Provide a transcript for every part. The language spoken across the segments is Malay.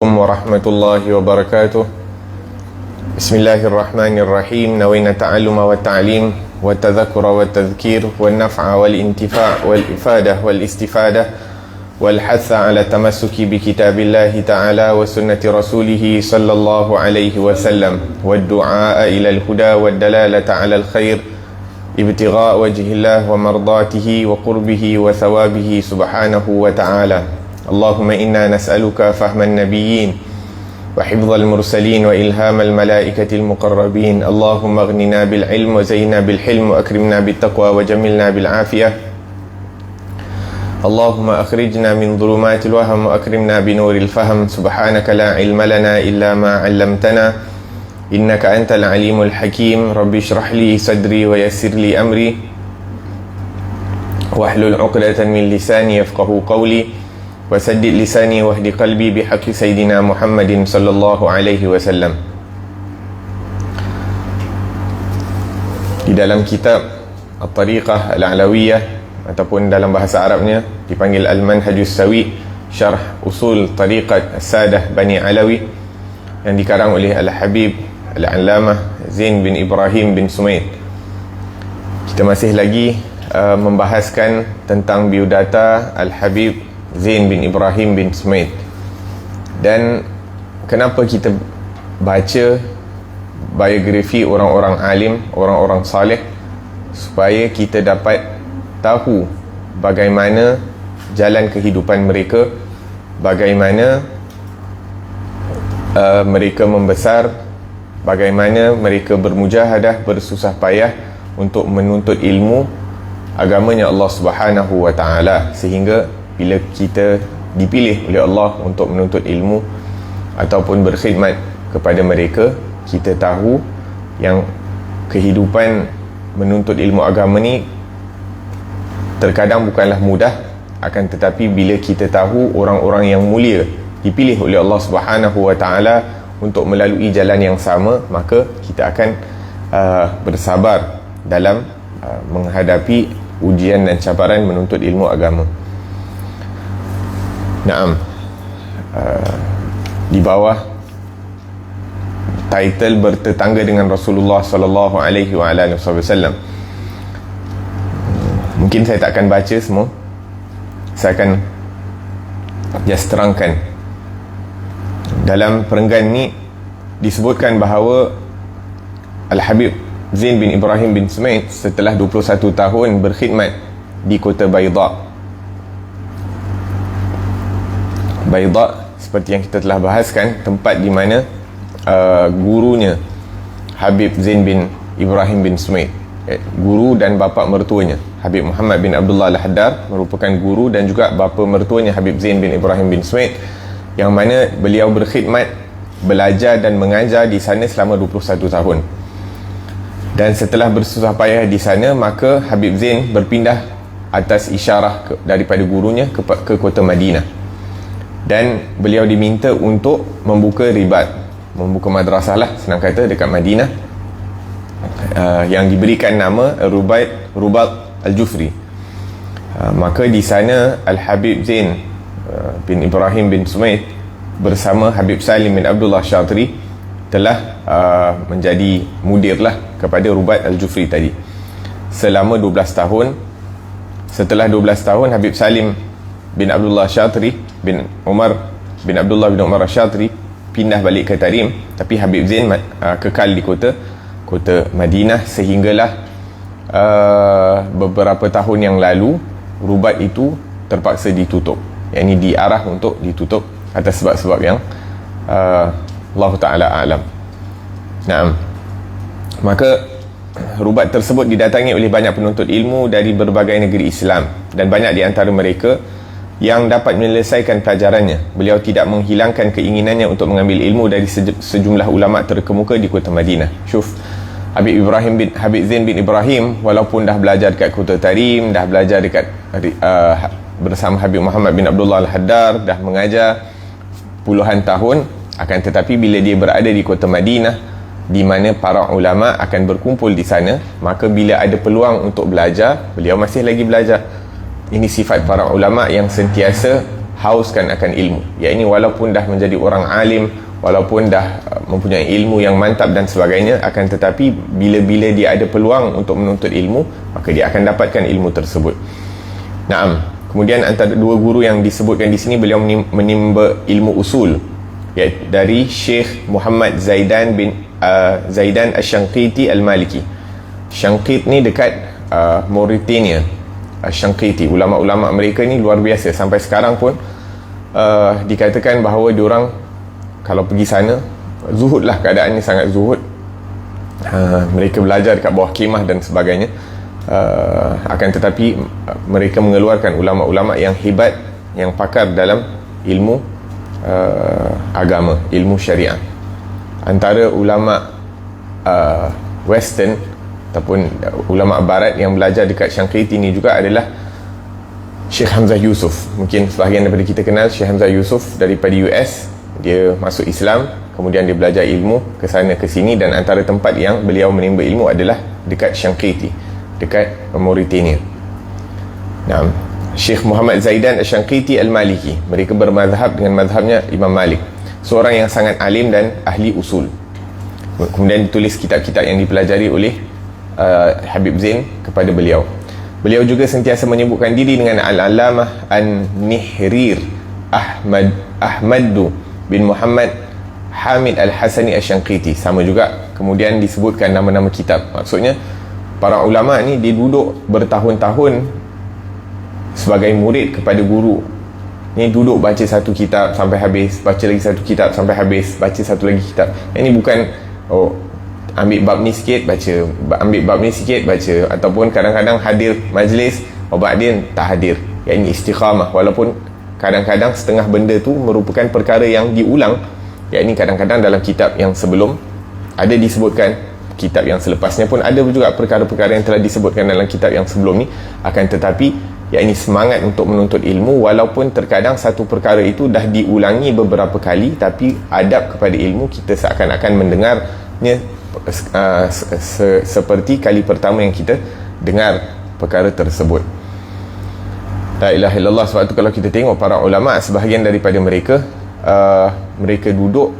warahmatullahi wabarakatuh. Bismillahirrahmanirrahim. Nawaitu ta'alluma wa ta'lim wa tadhakkura wa tadhkir wa naf'a wal intifa' wal ifadah wal istifadah wal hatha ala tamassuki bi kitabillahi ta'ala wa sunnati rasulih sallallahu alaihi wasallam wa du'a ila al-huda wa dalalata ala al-khair ibtigha' wajhillah wa mardatihi wa qurbihi wa thawabihi subhanahu wa ta'ala. Allahumma inna nas'aluka fahman nabiyyin wa hifdzal mursalin wa ilhamal malaikatil muqarrabin. Allahumma aghnina bil ilm wa zayyinna bil hilm wa akrimna bit taqwa wa jamilna bil afiyah. Allahumma akhrijna min dhulumatil wahm wa akrimna bi nuril fahm. Subhanaka la ilma lana illa ma 'allamtana innaka antal alimul hakim. Rabbi shrah li sadri wa yassir li amri wahlul 'uqdatan min lisani yafqahu qawli wasaddid lisani wahdi qalbi bihaqqi sayyidina Muhammadin sallallahu alaihi wasallam. Di dalam kitab At-Tariqah Al-Alawiyah ataupun dalam bahasa Arabnya dipanggil Al-Manhajus Sawi, Syarh Usul Tariqat As-Sadah Bani Alawi, yang dikarang oleh Al-Habib Al-Allamah Zain bin Ibrahim bin Sumaid. Kita masih lagi membahaskan tentang biodata Al-Habib Zain bin Ibrahim bin Sumaid. Dan kenapa kita baca biografi orang-orang alim, orang-orang saleh, supaya kita dapat tahu bagaimana jalan kehidupan mereka, bagaimana mereka membesar, bagaimana mereka bermujahadah, bersusah payah untuk menuntut ilmu agamanya Allah Subhanahu wa ta'ala, sehingga bila kita dipilih oleh Allah untuk menuntut ilmu ataupun berkhidmat kepada mereka, kita tahu yang kehidupan menuntut ilmu agama ni terkadang bukanlah mudah, akan tetapi bila kita tahu orang-orang yang mulia dipilih oleh Allah Subhanahu wa ta'ala untuk melalui jalan yang sama, maka kita akan bersabar dalam menghadapi ujian dan cabaran menuntut ilmu agama. Naam, di bawah title bertetangga dengan Rasulullah sallallahu alaihi wasallam. Mungkin saya tak akan baca semua, saya akan just terangkan. Dalam perenggan ni disebutkan bahawa Al-Habib Zain bin Ibrahim bin Sumaid setelah 21 tahun berkhidmat di kota Baida. Baida, seperti yang kita telah bahaskan, tempat di mana gurunya Habib Zain bin Ibrahim bin Sumaid, guru dan bapa mertuanya Habib Muhammad bin Abdullah Al-Haddar, merupakan guru dan juga bapa mertuanya Habib Zain bin Ibrahim bin Sumaid, yang mana beliau berkhidmat, belajar dan mengajar di sana selama 21 tahun. Dan setelah bersusah payah di sana, maka Habib Zain berpindah atas isyarah daripada gurunya ke kota Madinah. Dan beliau diminta untuk membuka ribat, membuka madrasah lah, senang kata, dekat Madinah, yang diberikan nama Rubat Al-Jufri. Maka di sana Al-Habib Zain bin Ibrahim bin Sumaid bersama Habib Salim bin Abdullah Syatri telah menjadi mudir lah kepada Rubat Al-Jufri tadi selama 12 tahun. Setelah 12 tahun, Habib Salim bin Abdullah Syatri bin Umar bin Abdullah bin Umar Syatri pindah balik ke Tarim, tapi Habib Zain kekal di kota Madinah, sehinggalah beberapa tahun yang lalu Rubat itu terpaksa ditutup, yakni diarah untuk ditutup atas sebab-sebab yang Allah Ta'ala a'lam. Naam. Maka Rubat tersebut didatangi oleh banyak penuntut ilmu dari berbagai negeri Islam, dan banyak di antara mereka yang dapat menyelesaikan pelajarannya. Beliau tidak menghilangkan keinginannya untuk mengambil ilmu dari sejumlah ulama terkemuka di kota Madinah. Syuf, Habib Zain bin Ibrahim, walaupun dah belajar dekat kota Tarim, dah belajar dekat bersama Habib Muhammad bin Abdullah Al-Haddar, dah mengajar puluhan tahun, akan tetapi bila dia berada di kota Madinah, di mana para ulama akan berkumpul di sana, maka bila ada peluang untuk belajar, beliau masih lagi belajar. Ini sifat para ulama yang sentiasa hauskan akan ilmu, yakni walaupun dah menjadi orang alim, walaupun dah mempunyai ilmu yang mantap dan sebagainya, akan tetapi bila-bila dia ada peluang untuk menuntut ilmu, maka dia akan dapatkan ilmu tersebut. Naam. Kemudian antara dua guru yang disebutkan di sini, beliau menimba ilmu usul, iaitu dari Syekh Muhammad Zaidan Asy-Syanqiti Al-Maliki. Syanqit ni dekat Mauritania. Syanqiti, ulama-ulama mereka ni luar biasa. Sampai sekarang pun dikatakan bahawa diorang kalau pergi sana, zuhud lah, keadaannya sangat zuhud. Mereka belajar dekat bawah kemah dan sebagainya. Akan tetapi mereka mengeluarkan ulama-ulama yang hebat, yang pakar dalam ilmu agama, ilmu syariah. Antara ulama western ataupun ulama barat yang belajar dekat Syanqiti ini juga adalah Syekh Hamzah Yusuf. Mungkin sebahagian daripada kita kenal Syekh Hamzah Yusuf daripada US. Dia masuk Islam, kemudian dia belajar ilmu ke sana ke sini, dan antara tempat yang beliau menimba ilmu adalah dekat Syanqiti, dekat Mauritania. Nah, Syekh Muhammad Zaidan Asy-Syanqiti Al-Maliki, mereka bermazhab dengan mazhabnya Imam Malik, seorang yang sangat alim dan ahli usul. Kemudian ditulis kitab-kitab yang dipelajari oleh Habib Zain kepada beliau. Beliau juga sentiasa menyebutkan diri dengan Al-Alamah An-Nihrir Ahmadu bin Muhammad Hamid Al-Hasani Asy-Syanqiti. Sama juga kemudian disebutkan nama-nama kitab. Maksudnya para ulama ni dia duduk bertahun-tahun sebagai murid kepada guru. Ni duduk baca satu kitab sampai habis, baca lagi satu kitab sampai habis, baca satu lagi kitab. Yang ni bukan ambil bab ni sikit baca, ambil bab ni sikit baca, ataupun kadang-kadang hadir majlis, Ba'din tak hadir. Yang ini istiqamah, walaupun kadang-kadang setengah benda tu merupakan perkara yang diulang. Yang ini kadang-kadang dalam kitab yang sebelum ada disebutkan, kitab yang selepasnya pun ada juga perkara-perkara yang telah disebutkan dalam kitab yang sebelum ni. Akan tetapi yakni semangat untuk menuntut ilmu, walaupun terkadang satu perkara itu dah diulangi beberapa kali, tapi adab kepada ilmu kita seakan-akan mendengarnya seperti kali pertama yang kita dengar perkara tersebut. La ilaha illallah. Sebab tu kalau kita tengok para ulama, sebahagian daripada mereka mereka duduk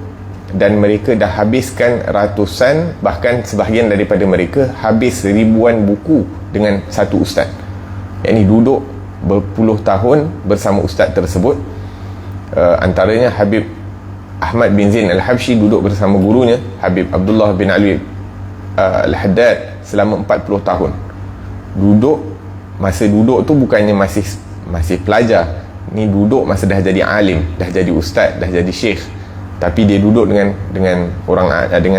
dan mereka dah habiskan ratusan, bahkan sebahagian daripada mereka habis ribuan buku dengan satu ustaz. Yang ni duduk berpuluh tahun bersama ustaz tersebut. Antaranya Habib Ahmad bin Zain Al-Habsyi duduk bersama gurunya Habib Abdullah bin Ali Al-Haddad selama 40 tahun. Duduk, masa duduk tu bukannya masih pelajar. Ni duduk masa dah jadi alim, dah jadi ustaz, dah jadi syekh. Tapi dia duduk dengan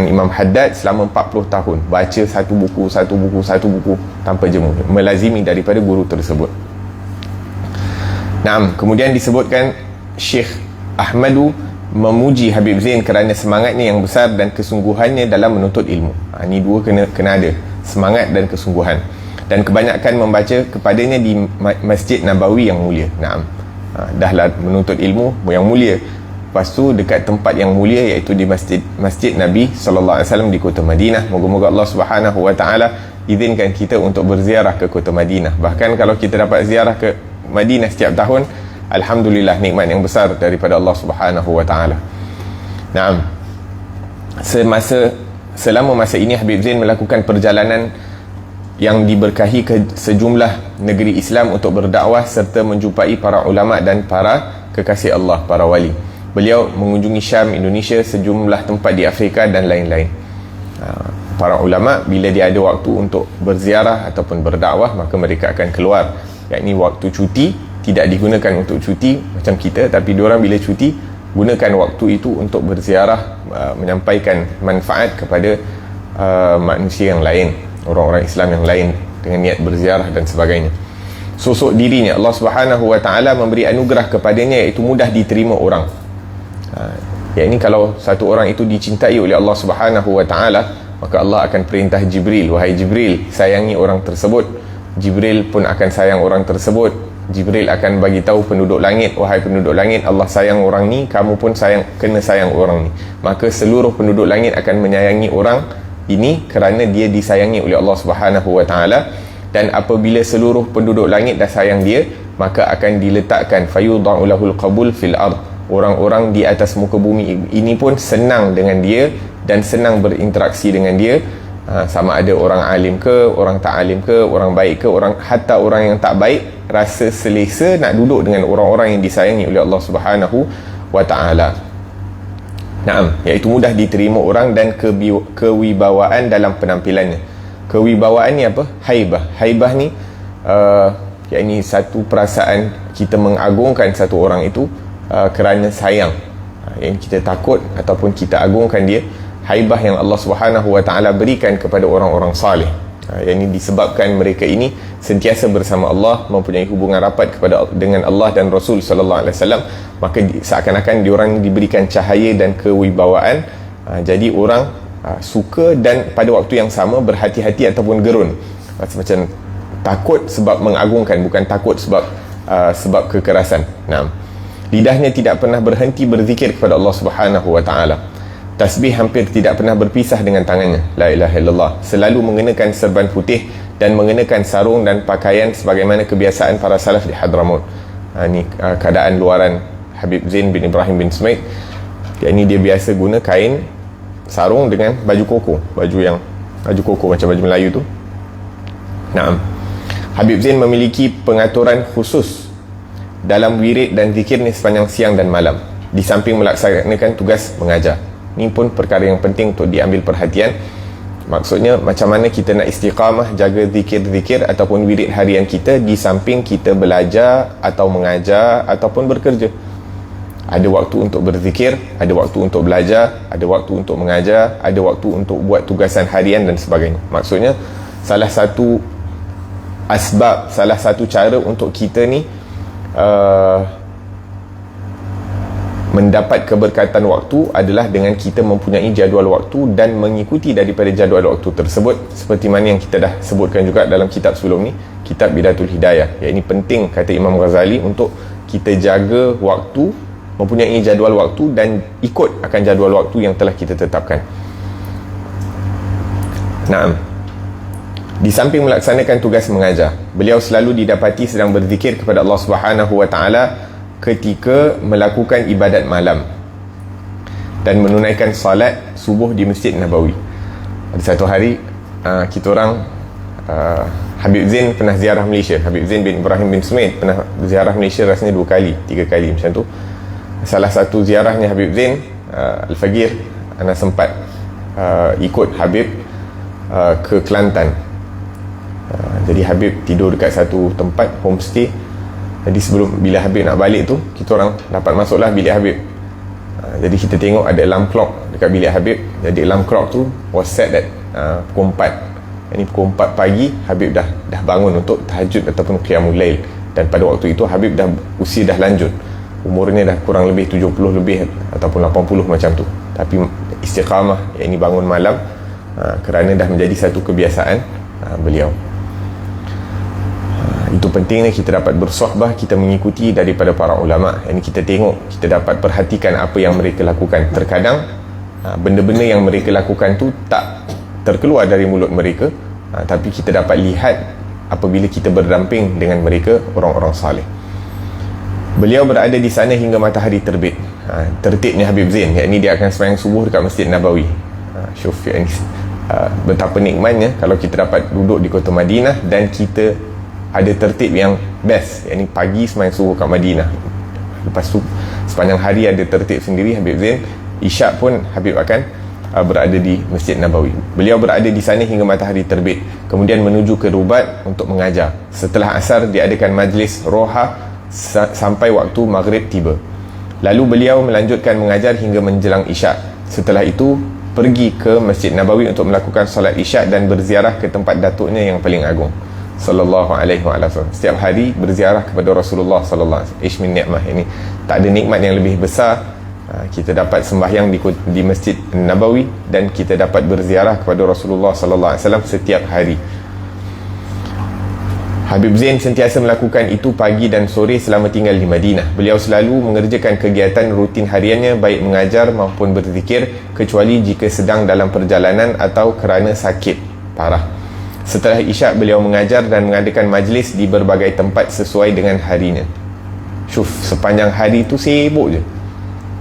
Imam Haddad selama 40 tahun, baca satu buku tanpa jemu, melazimi daripada guru tersebut. Naam, kemudian disebutkan Syekh Ahmadu memuji Habib Zain kerana semangatnya yang besar dan kesungguhannya dalam menuntut ilmu. Ini dua kena ada, semangat dan kesungguhan. Dan kebanyakan membaca kepadanya di Masjid Nabawi yang mulia. Naam, dahlah menuntut ilmu yang mulia. Lepas tu dekat tempat yang mulia, iaitu di Masjid Nabi SAW di kota Madinah. Moga-moga Allah Subhanahu Wa Taala izinkan kita untuk berziarah ke kota Madinah. Bahkan kalau kita dapat ziarah ke Madinah setiap tahun, alhamdulillah, nikmat yang besar daripada Allah Subhanahu Wa Taala. Naam. Selama masa ini Habib Zain melakukan perjalanan yang diberkahi ke sejumlah negeri Islam untuk berdakwah serta menjumpai para ulama dan para kekasih Allah, para wali. Beliau mengunjungi Syam, Indonesia, sejumlah tempat di Afrika dan lain-lain. Para ulama bila dia ada waktu untuk berziarah ataupun berdakwah, maka mereka akan keluar. Yakni waktu cuti tidak digunakan untuk cuti macam kita, tapi diorang bila cuti gunakan waktu itu untuk berziarah, menyampaikan manfaat kepada manusia yang lain, orang-orang Islam yang lain, dengan niat berziarah dan sebagainya. Sosok dirinya, Allah Subhanahu Wa Taala memberi anugerah kepadanya, iaitu mudah diterima orang. Ini kalau satu orang itu dicintai oleh Allah Subhanahu Wa Taala, maka Allah akan perintah Jibril, wahai Jibril, sayangi orang tersebut. Jibril pun akan sayang orang tersebut. Jibril akan bagi tahu penduduk langit, wahai penduduk langit, Allah sayang orang ni, kamu pun kena sayang orang ni. Maka seluruh penduduk langit akan menyayangi orang ini kerana dia disayangi oleh Allah Subhanahu Wa Taala. Dan apabila seluruh penduduk langit dah sayang dia, maka akan diletakkan fayudha'u lahul qabul fil ard. Orang-orang di atas muka bumi ini pun senang dengan dia dan senang berinteraksi dengan dia, sama ada orang alim ke, orang tak alim ke, orang baik ke, hatta orang yang tak baik rasa selesa nak duduk dengan orang-orang yang disayangi oleh Allah Subhanahu wa ta'ala. Naam, iaitu mudah diterima orang dan kewibawaan dalam penampilannya. Kewibawaan ni apa? Haibah. Haibah ni yakni satu perasaan kita mengagungkan satu orang itu kerana sayang, yang kita takut ataupun kita agungkan dia. Haibah yang Allah Subhanahu wa ta'ala berikan kepada orang-orang salih, yang ini disebabkan mereka ini sentiasa bersama Allah, mempunyai hubungan rapat dengan Allah dan Rasul sallallahu alaihi wasallam, maka seakan-akan diorang diberikan cahaya dan kewibawaan. Jadi orang suka dan pada waktu yang sama berhati-hati ataupun gerun, macam takut sebab mengagungkan, bukan takut sebab kekerasan. Nah, lidahnya tidak pernah berhenti berzikir kepada Allah Subhanahu wa ta'ala. Tasbih hampir tidak pernah berpisah dengan tangannya. La ilaha illallah. Selalu mengenakan serban putih dan mengenakan sarung dan pakaian sebagaimana kebiasaan para salaf di Hadramaut. Ini keadaan luaran Habib Zain bin Ibrahim bin Sumaid. Ini dia biasa guna kain sarung dengan baju koko, baju koko macam baju Melayu tu. Naam. Habib Zain memiliki pengaturan khusus dalam wirid dan zikir ni sepanjang siang dan malam, di samping melaksanakan tugas mengajar. Ini pun perkara yang penting untuk diambil perhatian. Maksudnya macam mana kita nak istiqamah jaga zikir-zikir ataupun wirid harian kita di samping kita belajar atau mengajar ataupun bekerja. Ada waktu untuk berzikir, ada waktu untuk belajar, ada waktu untuk mengajar, ada waktu untuk buat tugasan harian dan sebagainya. Maksudnya salah satu asbab, salah satu cara untuk kita ni mendapat keberkatan waktu adalah dengan kita mempunyai jadual waktu dan mengikuti daripada jadual waktu tersebut, seperti mana yang kita dah sebutkan juga dalam kitab sebelum ni, kitab Bidatul Hidayah. Yang ini penting, kata Imam Ghazali, untuk kita jaga waktu, mempunyai jadual waktu dan ikut akan jadual waktu yang telah kita tetapkan. Naam. Di samping melaksanakan tugas mengajar, beliau selalu didapati sedang berzikir kepada Allah Subhanahu wa ta'ala ketika melakukan ibadat malam dan menunaikan salat subuh di Masjid Nabawi. Ada satu hari kita orang Habib Zain pernah ziarah Malaysia. Habib Zain bin Ibrahim bin Sumaid pernah ziarah Malaysia rasanya 2 kali, 3 kali macam tu. Salah satu ziarahnya Habib Zain, Al-Fagir, ana sempat ikut Habib ke Kelantan. Jadi Habib tidur dekat satu tempat homestay. Jadi bila Habib nak balik tu, kita orang dapat masuklah bilik Habib. Jadi kita tengok ada alarm clock dekat bilik Habib. Jadi alarm clock tu was set at pukul 4. Ini pukul 4 pagi Habib dah bangun untuk tahajud ataupun qiyamul lail. Dan pada waktu itu Habib usia dah lanjut. Umurnya dah kurang lebih 70 lebih ataupun 80 macam tu. Tapi istiqamah, ini bangun malam kerana dah menjadi satu kebiasaan beliau. Itu pentingnya kita dapat bersohbah, kita mengikuti daripada para ulama. Ini kita tengok, kita dapat perhatikan apa yang mereka lakukan. Terkadang benda-benda yang mereka lakukan tu tak terkeluar dari mulut mereka, tapi kita dapat lihat apabila kita berdamping dengan mereka, orang-orang saleh. Beliau berada di sana hingga matahari terbit. Tertibnya Habib Zain, yakni dia akan sembahyang subuh dekat Masjid Nabawi. Syuf, betapa nikmatnya kalau kita dapat duduk di kota Madinah dan kita ada tertib yang best, yakni pagi sembahyang subuh kat Madinah, lepas tu sepanjang hari ada tertib sendiri Habib Zain. Isyak pun Habib akan berada di Masjid Nabawi. Beliau berada di sana hingga matahari terbit, kemudian menuju ke Rubat untuk mengajar. Setelah asar diadakan majlis roha sampai waktu maghrib tiba. Lalu beliau melanjutkan mengajar hingga menjelang isyak. Setelah itu pergi ke Masjid Nabawi untuk melakukan solat isyak dan berziarah ke tempat datuknya yang paling agung, sallallahu alaihi wasallam. Setiap hari berziarah kepada Rasulullah sallallahu alaihi wasallam. Min nikmah, ini tak ada nikmat yang lebih besar. Kita dapat sembahyang di Masjid Nabawi dan kita dapat berziarah kepada Rasulullah sallallahu alaihi wasallam setiap hari. Habib Zain sentiasa melakukan itu pagi dan sore selama tinggal di Madinah. Beliau selalu mengerjakan kegiatan rutin hariannya, baik mengajar maupun berzikir, kecuali jika sedang dalam perjalanan atau kerana sakit parah. Setelah Isyak beliau mengajar dan mengadakan majlis di berbagai tempat sesuai dengan harinya. Syuf, sepanjang hari itu sibuk je.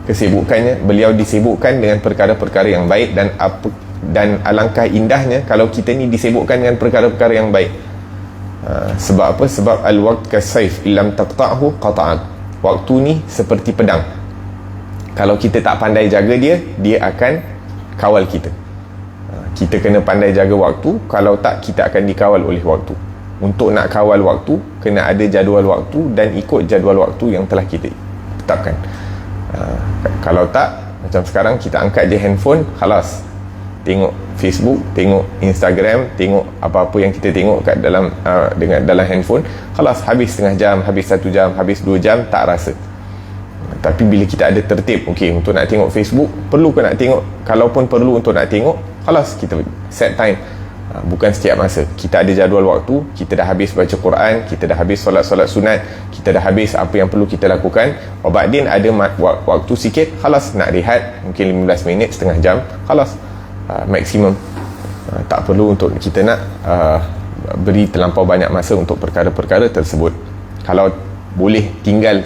Kesibukannya, beliau disibukkan dengan perkara-perkara yang baik, dan alangkah indahnya kalau kita ni disibukkan dengan perkara-perkara yang baik. Sebab apa? Sebab al-waqt kasayf illam taqta'hu qata'ak. Waktu ni seperti pedang, kalau kita tak pandai jaga dia, dia akan kawal kita. Kita kena pandai jaga waktu, kalau tak kita akan dikawal oleh waktu. Untuk nak kawal waktu, kena ada jadual waktu dan ikut jadual waktu yang telah kita tetapkan. Kalau tak, macam sekarang kita angkat je handphone, khalas, tengok Facebook, tengok Instagram, tengok apa-apa yang kita tengok kat dalam dalam handphone, khalas, habis setengah jam, habis 1 jam, habis 2 jam, tak rasa. Tapi bila kita ada tertib, okey, untuk nak tengok Facebook, perlu ke nak tengok? Kalaupun perlu untuk nak tengok, khalas, kita set time. Bukan setiap masa. Kita ada jadual waktu, kita dah habis baca Quran, kita dah habis solat-solat sunat, kita dah habis apa yang perlu kita lakukan. Wabadin ada waktu sikit, khalas, nak rehat mungkin 15 minit, setengah jam, khalas, maksimum. Tak perlu untuk kita nak beri terlampau banyak masa untuk perkara-perkara tersebut. Kalau boleh tinggal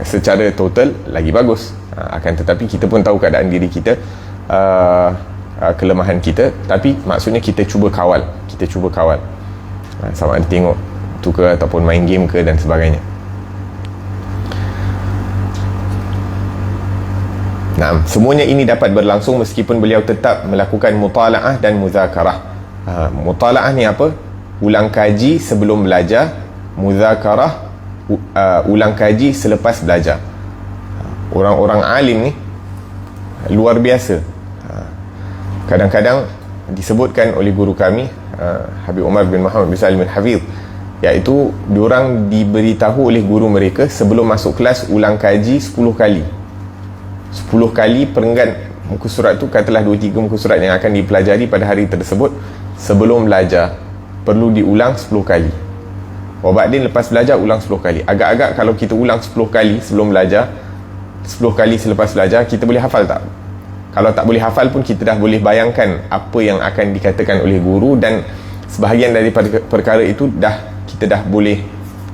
secara total, lagi bagus. Akan tetapi kita pun tahu keadaan diri kita, kelemahan kita, tapi maksudnya kita cuba kawal, sama ada tengok tu ke ataupun main game ke dan sebagainya. Nah, semuanya ini dapat berlangsung meskipun beliau tetap melakukan mutala'ah dan muzakarah. Mutala'ah ni apa? Ulang kaji sebelum belajar. Muzakarah, ulang kaji selepas belajar. Orang-orang alim ni luar biasa. Kadang-kadang disebutkan oleh guru kami, Habib Umar bin Muhammad bin Salim al-Hafidh, iaitu diorang diberitahu oleh guru mereka sebelum masuk kelas ulang kaji 10 kali. 10 kali perenggan muka surat tu, katalah 2-3 muka surat yang akan dipelajari pada hari tersebut, sebelum belajar perlu diulang 10 kali. Wabadin lepas belajar ulang 10 kali. Agak-agak kalau kita ulang 10 kali sebelum belajar, 10 kali selepas belajar, kita boleh hafal tak? Kalau tak boleh hafal pun, kita dah boleh bayangkan apa yang akan dikatakan oleh guru, dan sebahagian daripada perkara itu kita dah boleh,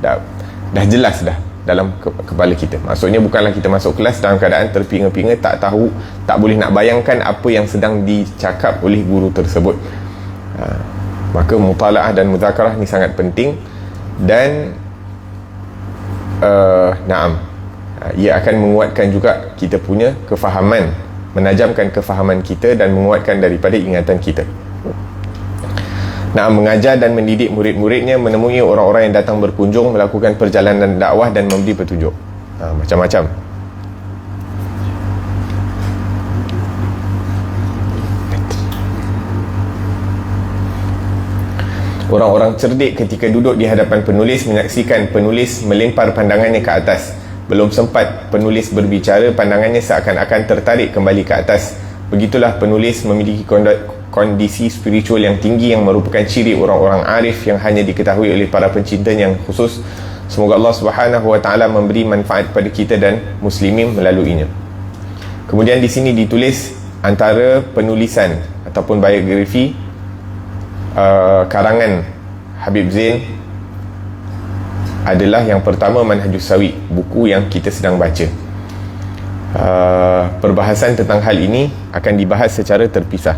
dah jelas dah dalam kepala kita. Maksudnya bukanlah kita masuk kelas dalam keadaan terpinga-pinga, tak tahu, tak boleh nak bayangkan apa yang sedang dicakap oleh guru tersebut. Maka mutala'ah dan muzakarah ni sangat penting, dan ia akan menguatkan juga kita punya kefahaman, menajamkan kefahaman kita dan menguatkan daripada ingatan kita. Mengajar dan mendidik murid-muridnya, menemui orang-orang yang datang berkunjung, melakukan perjalanan dakwah dan memberi petunjuk. Macam-macam. Orang-orang cerdik ketika duduk di hadapan penulis menyaksikan penulis melempar pandangannya ke atas. Belum sempat penulis berbicara, pandangannya seakan-akan tertarik kembali ke atas. Begitulah penulis memiliki kondisi spiritual yang tinggi, yang merupakan ciri orang-orang arif yang hanya diketahui oleh para pencintanya yang khusus. Semoga Allah Subhanahu Wa Taala memberi manfaat pada kita dan muslimin melaluinya. Kemudian di sini ditulis antara penulisan ataupun biografi karangan Habib Zain adalah yang pertama Manhajus Sawi, buku yang kita sedang baca. Perbahasan tentang hal ini akan dibahas secara terpisah.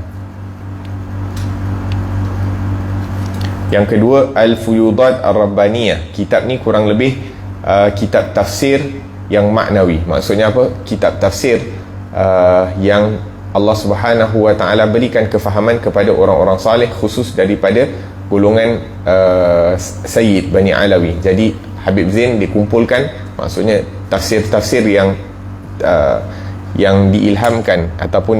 Yang kedua, Al-Fuyudat Ar-Rabbaniyah. Kitab ni kurang lebih kitab tafsir yang maknawi. Maksudnya apa? Kitab tafsir yang Allah Subhanahu Wa Taala berikan kefahaman kepada orang-orang saleh, khusus daripada golongan Sayyid Bani Alawi. Jadi Habib Zain dikumpulkan, maksudnya tafsir-tafsir yang diilhamkan ataupun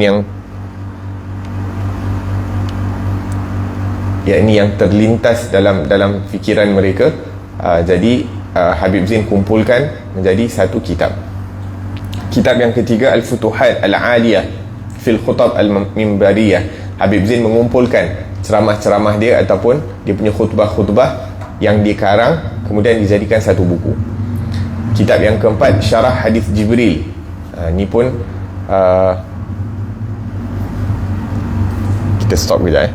yang terlintas dalam fikiran mereka. Jadi Habib Zain kumpulkan menjadi satu kitab. Kitab yang ketiga, Al-Futuhat Al-Aliyah fil Khutab Al-Mimbariyah. Habib Zain mengumpulkan ceramah-ceramah dia ataupun dia punya khutbah-khutbah yang dikarang kemudian dijadikan satu buku. Kitab yang keempat, Syarah Hadis Jibril. Ni pun kita stop kejap.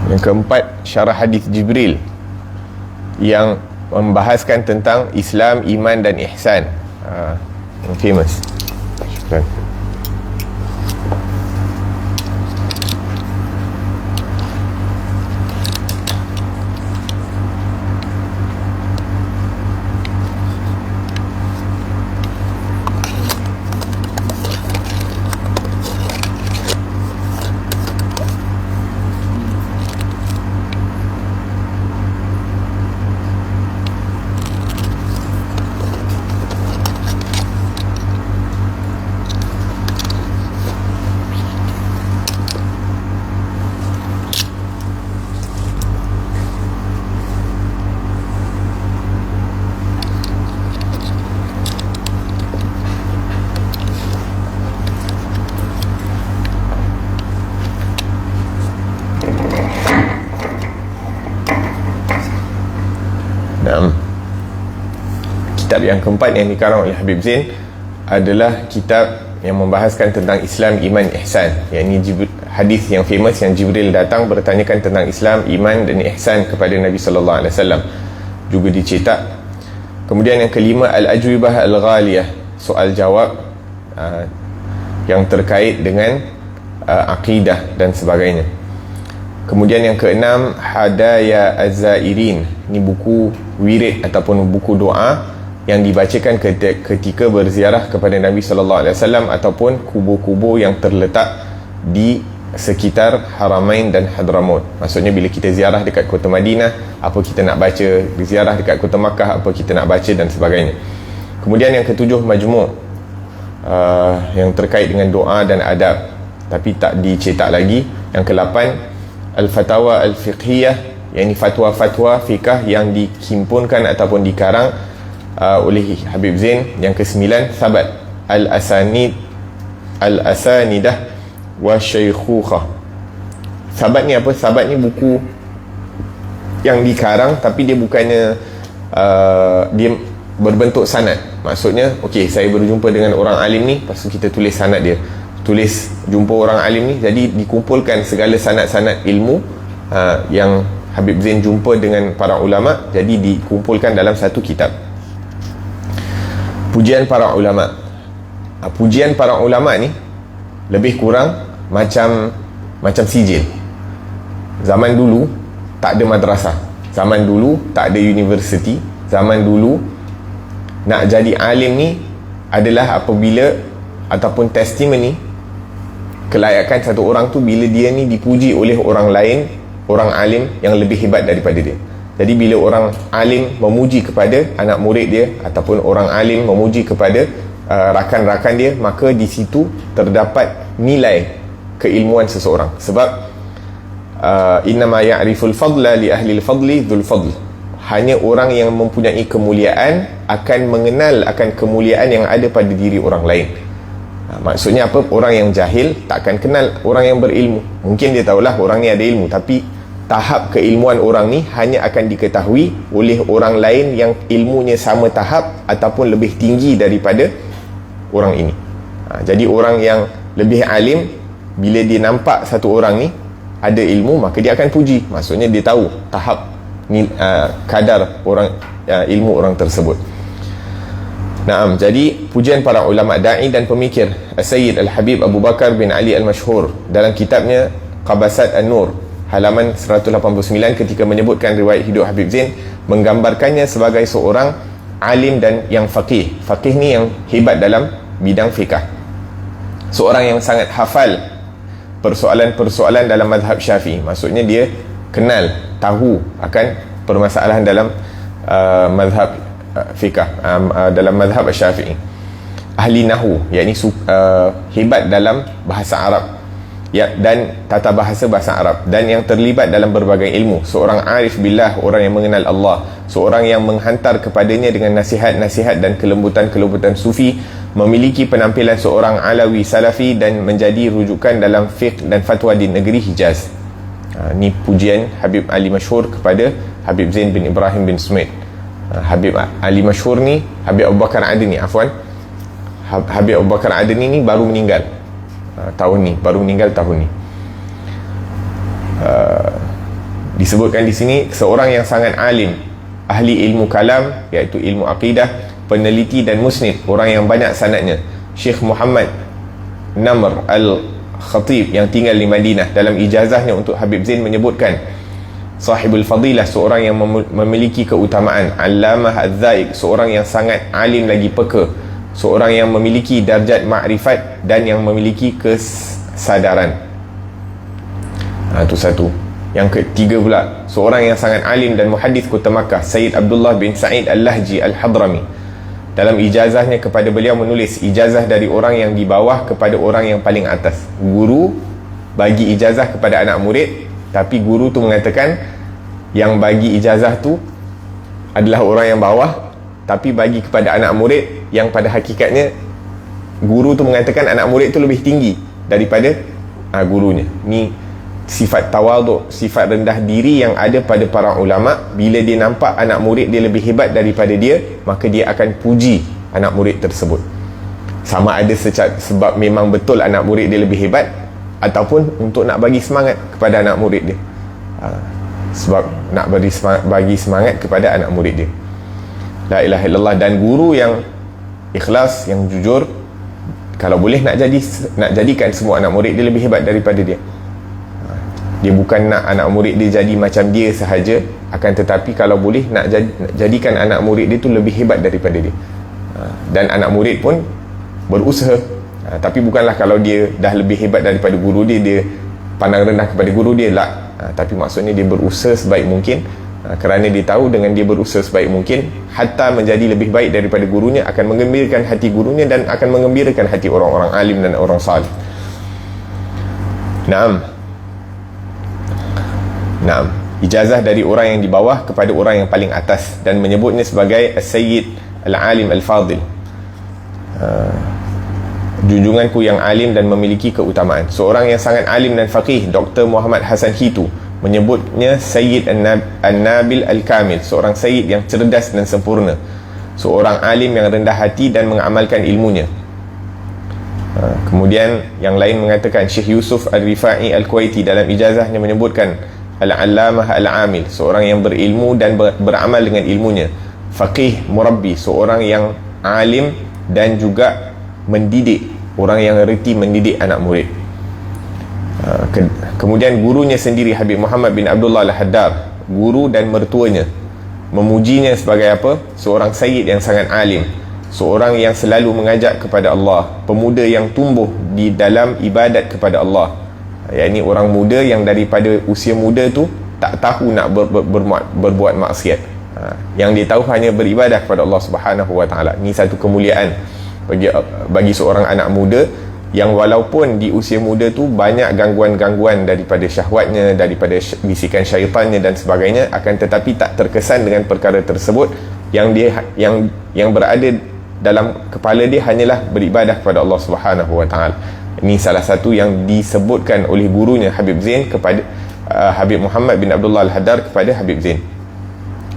Yang keempat, syarah hadis Jibril yang membahaskan tentang Islam, iman dan ihsan. Yang famous. Syukran. Kitab yang keempat yang dikarang oleh Habib Zain adalah kitab yang membahaskan tentang Islam, iman, ihsan. Yang hadis yang famous yang Jibril datang bertanyakan tentang Islam, iman dan ihsan kepada Nabi sallallahu alaihi wasallam, juga dicetak. Kemudian yang kelima, Al-Ajwibah Al-Ghaliyah, soal jawab yang terkait dengan akidah dan sebagainya. Kemudian yang keenam, Hadaya Az-Zairin, ini buku wirid ataupun buku doa yang dibacakan ketika berziarah kepada Nabi sallallahu alaihi wasallam ataupun kubur-kubur yang terletak di sekitar Haramain dan Hadramaut. Maksudnya bila kita ziarah dekat kota Madinah, apa kita nak baca, ziarah dekat kota Makkah, apa kita nak baca dan sebagainya. Kemudian yang ketujuh, Majmu' yang terkait dengan doa dan adab, tapi tak dicetak lagi. Yang kelapan, Al-Fatawa Al-Fiqhiyah, yang ini fatwa-fatwa fiqh yang dihimpunkan ataupun dikarang oleh Habib Zain. Yang kesembilan, Thabat Al-Asanidah wa Syaykhukhah. Thabat ni apa? Thabat ni buku yang dikarang tapi dia bukannya dia berbentuk sanad. Maksudnya, okey, saya berjumpa dengan orang alim ni, lepas tu kita tulis sanad dia, tulis jumpa orang alim ni, jadi dikumpulkan segala sanad-sanad ilmu yang Habib Zain jumpa dengan para ulama, jadi dikumpulkan dalam satu kitab. Pujian para ulama. Pujian para ulama ni lebih kurang macam sijil. Zaman dulu tak ada madrasah, zaman dulu tak ada universiti, zaman dulu nak jadi alim ni adalah apabila ataupun testimoni kelayakan satu orang tu bila dia ni dipuji oleh orang lain, orang alim yang lebih hebat daripada dia. Jadi bila orang alim memuji kepada anak murid dia ataupun orang alim memuji kepada rakan-rakan dia, maka di situ terdapat nilai keilmuan seseorang. Sebab innama ya'riful fadla li ahli al-fadli dzul fadl. Hanya orang yang mempunyai kemuliaan akan mengenal akan kemuliaan yang ada pada diri orang lain. Maksudnya apa? Orang yang jahil tak akan kenal orang yang berilmu. Mungkin dia tahulah orang ni ada ilmu, tapi tahap keilmuan orang ni hanya akan diketahui oleh orang lain yang ilmunya sama tahap ataupun lebih tinggi daripada orang ini. Jadi orang yang lebih alim, bila dia nampak satu orang ni ada ilmu, maka dia akan puji. Maksudnya dia tahu tahap ni, kadar orang ilmu orang tersebut. Naam, jadi pujian para ulama, da'i dan pemikir Sayyid Al-Habib Abu Bakar bin Ali Al-Mashhur dalam kitabnya Qabasat An-Nur halaman 189 ketika menyebutkan riwayat hidup Habib Zain, menggambarkannya sebagai seorang alim dan yang faqih. Faqih ni yang hebat dalam bidang fiqh, seorang yang sangat hafal persoalan-persoalan dalam mazhab Syafi'i. Maksudnya dia kenal, tahu akan permasalahan dalam mazhab fiqh, dalam mazhab Syafi'i. Ahli nahwu, yakni hebat dalam bahasa Arab ya, dan tata bahasa Arab, dan yang terlibat dalam berbagai ilmu. Seorang arif billah, orang yang mengenal Allah, seorang yang menghantar kepadanya dengan nasihat-nasihat dan kelembutan-kelembutan sufi, memiliki penampilan seorang alawi salafi dan menjadi rujukan dalam fiqh dan fatwa di negeri Hijaz. Ni pujian Habib Ali Mashhur kepada Habib Zain bin Ibrahim bin Sumaid. Habib Ali Mashhur ni, Habib Abu Bakar Adni, Habib Abu Bakar Adni ni baru meninggal. tahun ni, baru meninggal tahun ni. Disebutkan di sini seorang yang sangat alim, ahli ilmu kalam, iaitu ilmu akidah, peneliti dan musnid, orang yang banyak sanadnya, Syekh Muhammad Namr Al-Khatib yang tinggal di Madinah. Dalam ijazahnya untuk Habib Zain menyebutkan sahibul fadilah, seorang yang memiliki keutamaan, Allamah Az-Zaid, seorang yang sangat alim lagi peka, seorang yang memiliki darjat ma'rifat dan yang memiliki kesadaran. Itu satu. Yang ketiga pula, seorang yang sangat alim dan muhaddis kota Makkah, Sayyid Abdullah bin Sa'id Al-Lahji Al-Hadrami. Dalam ijazahnya kepada beliau menulis, ijazah dari orang yang di bawah kepada orang yang paling atas. Guru bagi ijazah kepada anak murid, tapi guru tu mengatakan yang bagi ijazah tu adalah orang yang bawah, tapi bagi kepada anak murid yang pada hakikatnya guru tu mengatakan anak murid tu lebih tinggi daripada gurunya. Ni sifat tawaduk, sifat rendah diri yang ada pada para ulama. Bila dia nampak anak murid dia lebih hebat daripada dia, maka dia akan puji anak murid tersebut, sama ada sebab memang betul anak murid dia lebih hebat, ataupun untuk nak bagi semangat kepada anak murid dia, sebab nak bagi semangat kepada anak murid dia. La ilaha illallah. Dan guru yang ikhlas, yang jujur, kalau boleh nak jadikan semua anak murid dia lebih hebat daripada dia. Dia bukan nak anak murid dia jadi macam dia sahaja, akan tetapi kalau boleh nak jadikan anak murid dia tu lebih hebat daripada dia. Dan anak murid pun berusaha, tapi bukanlah kalau dia dah lebih hebat daripada guru dia, dia pandang rendah kepada guru dia lah. Tapi maksudnya dia berusaha sebaik mungkin, kerana dia tahu dengan dia berusaha sebaik mungkin, hatta menjadi lebih baik daripada gurunya, akan menggembirakan hati gurunya dan akan menggembirakan hati orang-orang alim dan orang salih. Naam, ijazah dari orang yang di bawah kepada orang yang paling atas, dan menyebutnya sebagai As-Sayyid Al-Alim Al-Fadil, junjunganku yang alim dan memiliki keutamaan. Seorang yang sangat alim dan faqih, Dr. Muhammad Hasan Hitu, menyebutnya Sayyid An-Nabil Al-Kamil, seorang sayyid yang cerdas dan sempurna, seorang alim yang rendah hati dan mengamalkan ilmunya. Kemudian yang lain mengatakan Syekh Yusuf Al-Rifa'i Al-Kuwaiti dalam ijazahnya menyebutkan Al-Allamah Al-Amil, seorang yang berilmu dan beramal dengan ilmunya. Faqih Murabbi, seorang yang alim dan juga mendidik, orang yang reti mendidik anak murid. Kemudian gurunya sendiri, Habib Muhammad bin Abdullah Al-Haddar, guru dan mertuanya, memujinya sebagai apa? Seorang sayyid yang sangat alim, seorang yang selalu mengajak kepada Allah, pemuda yang tumbuh di dalam ibadat kepada Allah. Ini orang muda yang daripada usia muda tu tak tahu nak berbuat maksiat. Yang dia tahu hanya beribadah kepada Allah Subhanahu Wa Taala. Ini satu kemuliaan bagi seorang anak muda yang walaupun di usia muda tu banyak gangguan-gangguan daripada syahwatnya, daripada bisikan syaitannya dan sebagainya, akan tetapi tak terkesan dengan perkara tersebut. Yang berada dalam kepala dia hanyalah beribadah kepada Allah Subhanahu Wa Taala. Ini salah satu yang disebutkan oleh gurunya Habib Zain kepada Habib Muhammad bin Abdullah Al-Haddar kepada Habib Zain.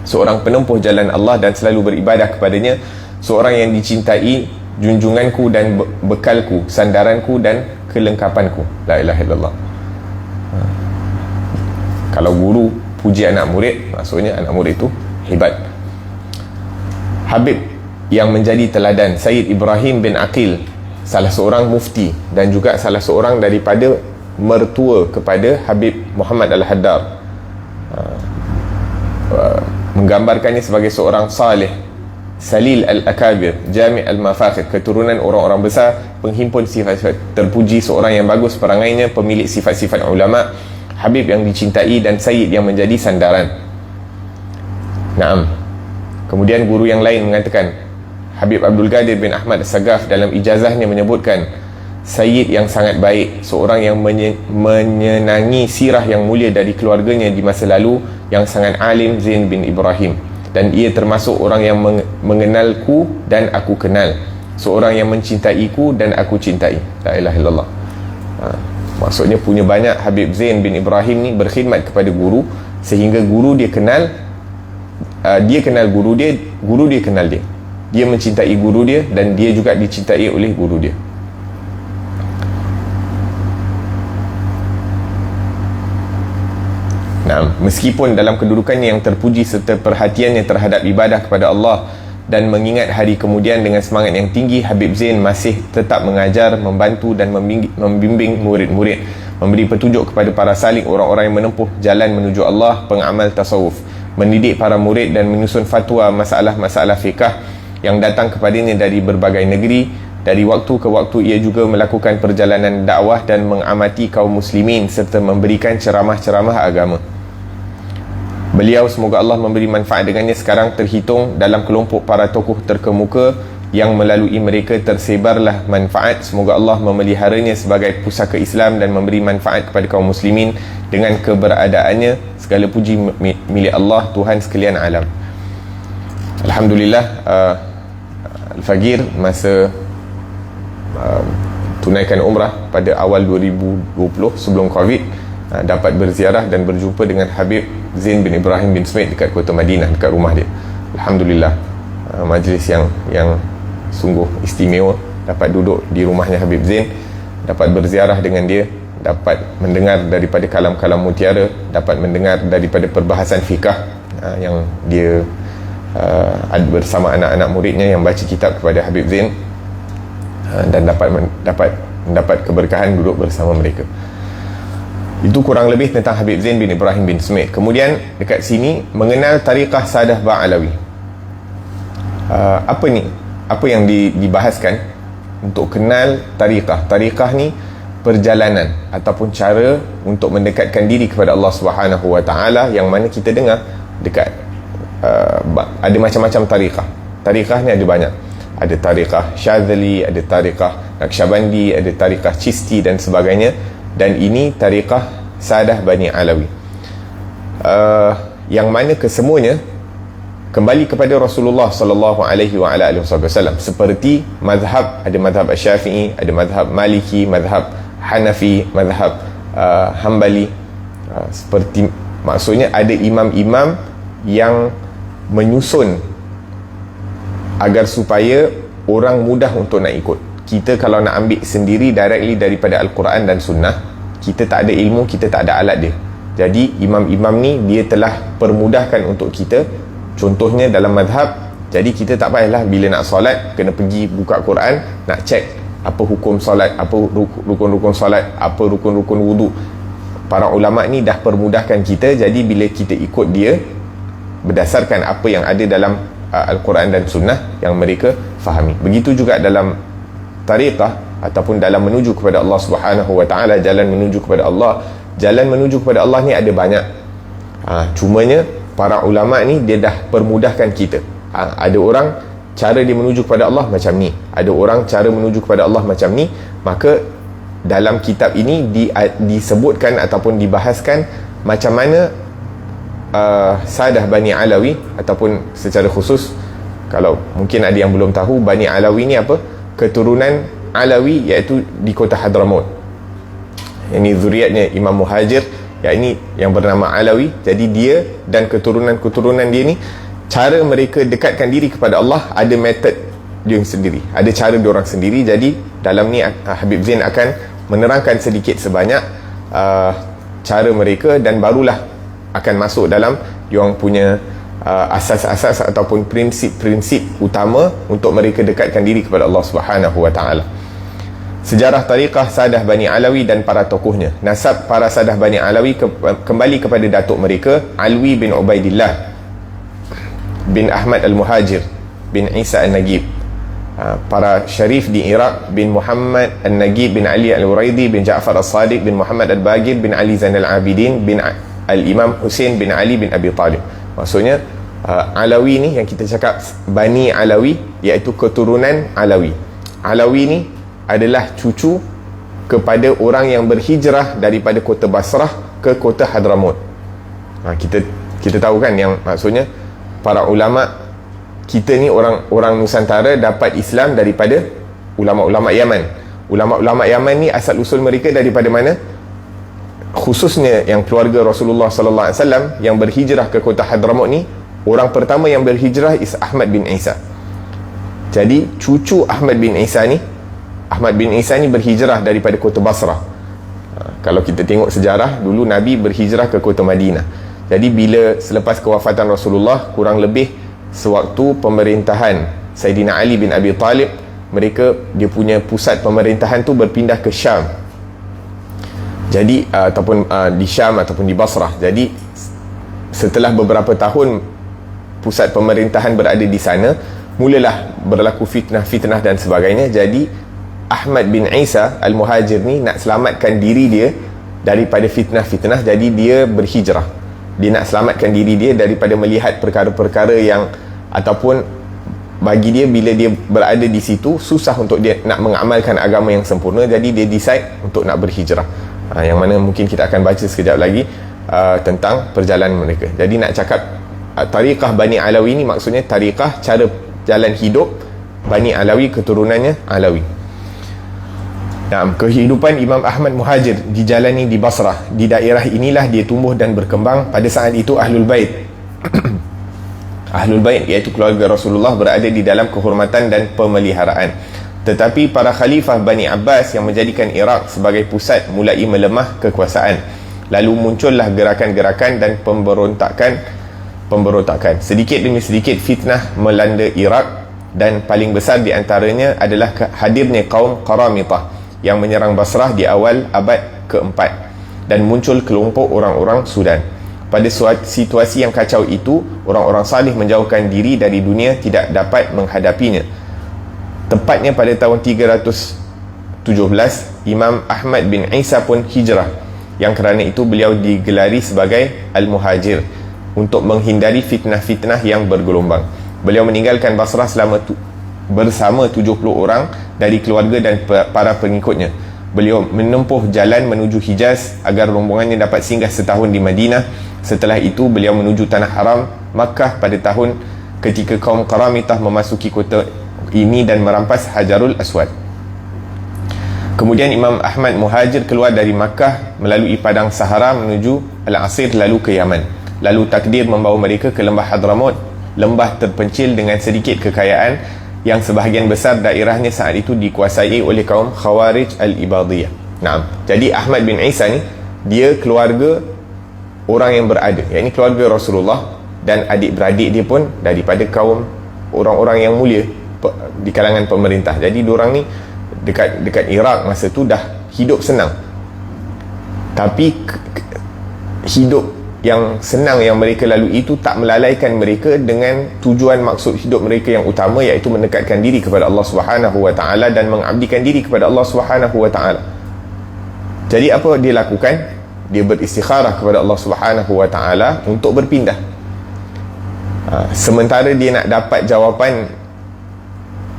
Seorang penempuh jalan Allah dan selalu beribadah kepadanya, seorang yang dicintai, junjunganku dan bekalku, sandaranku dan kelengkapanku. La ilaha illallah. Kalau guru puji anak murid, maksudnya anak murid itu hebat. Habib yang menjadi teladan, Sayyid Ibrahim bin Aqil, salah seorang mufti dan juga salah seorang daripada mertua kepada Habib Muhammad Al-Haddar, menggambarkannya sebagai seorang salih, Salil Al-Akabir, Jami' Al-Mafakhir, keturunan orang-orang besar, penghimpun sifat-sifat terpuji, seorang yang bagus perangainya, pemilik sifat-sifat ulama, Habib yang dicintai dan Sayyid yang menjadi sandaran. Naam. Kemudian guru yang lain mengatakan, Habib Abdul Qadir bin Ahmad Sagaf dalam ijazahnya menyebutkan Sayyid yang sangat baik, seorang yang menyenangi sirah yang mulia dari keluarganya di masa lalu, yang sangat alim, Zain bin Ibrahim, dan ia termasuk orang yang mengenalku dan aku kenal, seorang yang mencintaiku dan aku cintai. La ilaha illallah. Maksudnya punya banyak Habib Zain bin Ibrahim ni berkhidmat kepada guru, sehingga guru dia kenal, dia kenal guru dia kenal dia. Dia mencintai guru dia dan dia juga dicintai oleh guru dia. Nah, meskipun dalam kedudukannya yang terpuji serta perhatiannya terhadap ibadah kepada Allah dan mengingat hari kemudian dengan semangat yang tinggi, Habib Zain masih tetap mengajar, membantu dan membimbing murid-murid, memberi petunjuk kepada para salik, orang-orang yang menempuh jalan menuju Allah, pengamal tasawuf, mendidik para murid dan menyusun fatwa masalah-masalah fiqah yang datang kepadanya dari berbagai negeri. Dari waktu ke waktu ia juga melakukan perjalanan dakwah dan mengamati kaum muslimin serta memberikan ceramah-ceramah agama. Beliau, semoga Allah memberi manfaat dengannya, sekarang terhitung dalam kelompok para tokoh terkemuka yang melalui mereka tersebarlah manfaat. Semoga Allah memeliharanya sebagai pusaka Islam dan memberi manfaat kepada kaum muslimin dengan keberadaannya. Segala puji milik Allah, Tuhan sekalian alam. Alhamdulillah, Al-Fagir masa tunaikan umrah pada awal 2020 sebelum Covid, dapat berziarah dan berjumpa dengan Habib Zain bin Ibrahim bin Sumait dekat kota Madinah, dekat rumah dia. Alhamdulillah, majlis yang sungguh istimewa, dapat duduk di rumahnya Habib Zain, dapat berziarah dengan dia, dapat mendengar daripada kalam-kalam mutiara, dapat mendengar daripada perbahasan fiqah yang dia bersama anak-anak muridnya yang baca kitab kepada Habib Zain, dan dapat mendapat keberkahan duduk bersama mereka. Itu kurang lebih tentang Habib Zain bin Ibrahim bin Sumait. Kemudian dekat sini, mengenal tariqah Sadah Ba'alawi. Apa yang dibahaskan untuk kenal tariqah? Tariqah ni perjalanan ataupun cara untuk mendekatkan diri kepada Allah Subhanahu Wa Taala, yang mana kita dengar dekat ada macam-macam tariqah. Tariqah ni ada banyak. Ada tariqah Syadzali, ada tariqah Naqsyabandi, ada tariqah Chisti dan sebagainya. Dan ini tariqah Sadah Bani Alawi, yang mana kesemuanya kembali kepada Rasulullah sallallahu alaihi wasallam. Seperti mazhab, ada mazhab Syafi'i, ada mazhab Maliki, mazhab Hanafi, mazhab Hambali. Seperti, maksudnya ada imam-imam yang menyusun agar supaya orang mudah untuk nak ikut. Kita kalau nak ambil sendiri directly daripada Al-Quran dan Sunnah, kita tak ada ilmu, kita tak ada alat dia. Jadi imam-imam ni dia telah permudahkan untuk kita. Contohnya dalam madhab, jadi kita tak payahlah bila nak solat kena pergi buka Quran, nak check apa hukum solat, apa rukun-rukun solat, apa rukun-rukun wudu. Para ulama ni dah permudahkan kita. Jadi bila kita ikut dia berdasarkan apa yang ada dalam Al-Quran dan Sunnah yang mereka fahami. Begitu juga dalam tariqah ataupun dalam menuju kepada Allah Subhanahu Wa Taala, jalan menuju kepada Allah. Jalan menuju kepada Allah ni ada banyak. Cumanya para ulama ni dia dah permudahkan kita. Ada orang cara dia menuju kepada Allah macam ni, ada orang cara menuju kepada Allah macam ni. Maka dalam kitab ini disebutkan ataupun dibahaskan macam mana Sadah Bani Alawi, ataupun secara khusus, kalau mungkin ada yang belum tahu, Bani Alawi ni apa? Keturunan Alawi, iaitu di kota Hadramaut. Ini zuriatnya Imam Muhajir, yang yang bernama Alawi. Jadi dia dan keturunan-keturunan dia ni, cara mereka dekatkan diri kepada Allah ada metod dia sendiri, ada cara dia orang sendiri. Jadi dalam ni Habib Zain akan menerangkan sedikit sebanyak cara mereka, dan barulah akan masuk dalam diorang punya asas-asas ataupun prinsip-prinsip utama untuk mereka dekatkan diri kepada Allah Subhanahu Wa Taala. Sejarah tariqah Sadah Bani Alawi dan para tokohnya. Nasab para Sadah Bani Alawi kembali kepada datuk mereka, Alwi bin Ubaidillah bin Ahmad Al-Muhajir bin Isa Al-Nagib. Para syarif di Iraq, bin Muhammad Al-Nagib bin Ali Al-Uraidi bin Ja'far Al-Sadiq bin Muhammad Al-Bagir bin Ali Zainal Abidin bin Al-Imam Hussein bin Ali bin Abi Talib. Maksudnya Alawi ni yang kita cakap Bani Alawi, iaitu keturunan Alawi. Alawi ni adalah cucu kepada orang yang berhijrah daripada kota Basrah ke kota Hadramaut. Kita tahu kan, yang maksudnya para ulama kita ni orang Nusantara dapat Islam daripada ulama-ulama Yaman. Ulama-ulama Yaman ni asal usul mereka daripada mana? Khususnya yang keluarga Rasulullah sallallahu alaihi wasallam yang berhijrah ke kota Hadramaut ni, orang pertama yang berhijrah is Ahmad bin Isa. Jadi cucu Ahmad bin Isa ni berhijrah daripada kota Basrah. Kalau kita tengok sejarah, dulu Nabi berhijrah ke kota Madinah. Jadi bila selepas kewafatan Rasulullah, kurang lebih sewaktu pemerintahan Sayyidina Ali bin Abi Talib, dia punya pusat pemerintahan tu berpindah ke Syam. Jadi ataupun di Syam ataupun di Basrah. Jadi setelah beberapa tahun pusat pemerintahan berada di sana, mulalah berlaku fitnah-fitnah dan sebagainya. Jadi Ahmad bin Isa Al-Muhajir ni nak selamatkan diri dia daripada fitnah-fitnah, jadi dia berhijrah. Dia nak selamatkan diri dia daripada melihat perkara-perkara yang, ataupun bagi dia bila dia berada di situ susah untuk dia nak mengamalkan agama yang sempurna, jadi dia decide untuk nak berhijrah. Yang mana mungkin kita akan baca sekejap lagi tentang perjalanan mereka. Jadi nak cakap tariqah Bani Alawi ni maksudnya tariqah, cara jalan hidup Bani Alawi, keturunannya Alawi. Kehidupan Imam Ahmad Muhajir dijalani di Basrah. Di daerah inilah dia tumbuh dan berkembang. Pada saat itu Ahlul Bait Ahlul Bait iaitu keluarga Rasulullah berada di dalam kehormatan dan pemeliharaan. Tetapi para khalifah Bani Abbas yang menjadikan Iraq sebagai pusat mulai melemah kekuasaan. Lalu muncullah gerakan-gerakan dan pemberontakan. Sedikit demi sedikit fitnah melanda Iraq, dan paling besar di antaranya adalah hadirnya kaum Qaramitah yang menyerang Basrah di awal abad keempat, dan muncul kelompok orang-orang Sudan. Pada situasi yang kacau itu, orang-orang salih menjauhkan diri dari dunia, tidak dapat menghadapinya. Tepatnya pada tahun 317, Imam Ahmad bin Isa pun hijrah, yang kerana itu beliau digelari sebagai Al-Muhajir untuk menghindari fitnah-fitnah yang bergelombang. Beliau meninggalkan Basrah bersama 70 orang dari keluarga dan para pengikutnya. Beliau menempuh jalan menuju Hijaz agar rombongannya dapat singgah setahun di Madinah. Setelah itu beliau menuju Tanah Haram Makkah pada tahun ketika kaum Qaramitah memasuki kota ini dan merampas Hajarul Aswad. Kemudian Imam Ahmad Muhajir keluar dari Makkah melalui padang Sahara menuju Al-Asir, lalu ke Yaman. Lalu takdir membawa mereka ke lembah Hadramaut, lembah terpencil dengan sedikit kekayaan yang sebahagian besar daerahnya saat itu dikuasai oleh kaum Khawarij Al-Ibadiyah. Jadi Ahmad bin Isa ni, dia keluarga orang yang berada, yakni keluarga Rasulullah, dan adik-beradik dia pun daripada kaum orang-orang yang mulia di kalangan pemerintah. Jadi diorang ni dekat Iraq masa tu dah hidup senang, tapi hidup yang senang yang mereka lalui itu tak melalaikan mereka dengan tujuan maksud hidup mereka yang utama, iaitu mendekatkan diri kepada Allah Subhanahu wa taala dan mengabdikan diri kepada Allah Subhanahu wa taala. Jadi apa dia lakukan? Dia beristikharah kepada Allah Subhanahu wa taala untuk berpindah. Sementara dia nak dapat jawapan,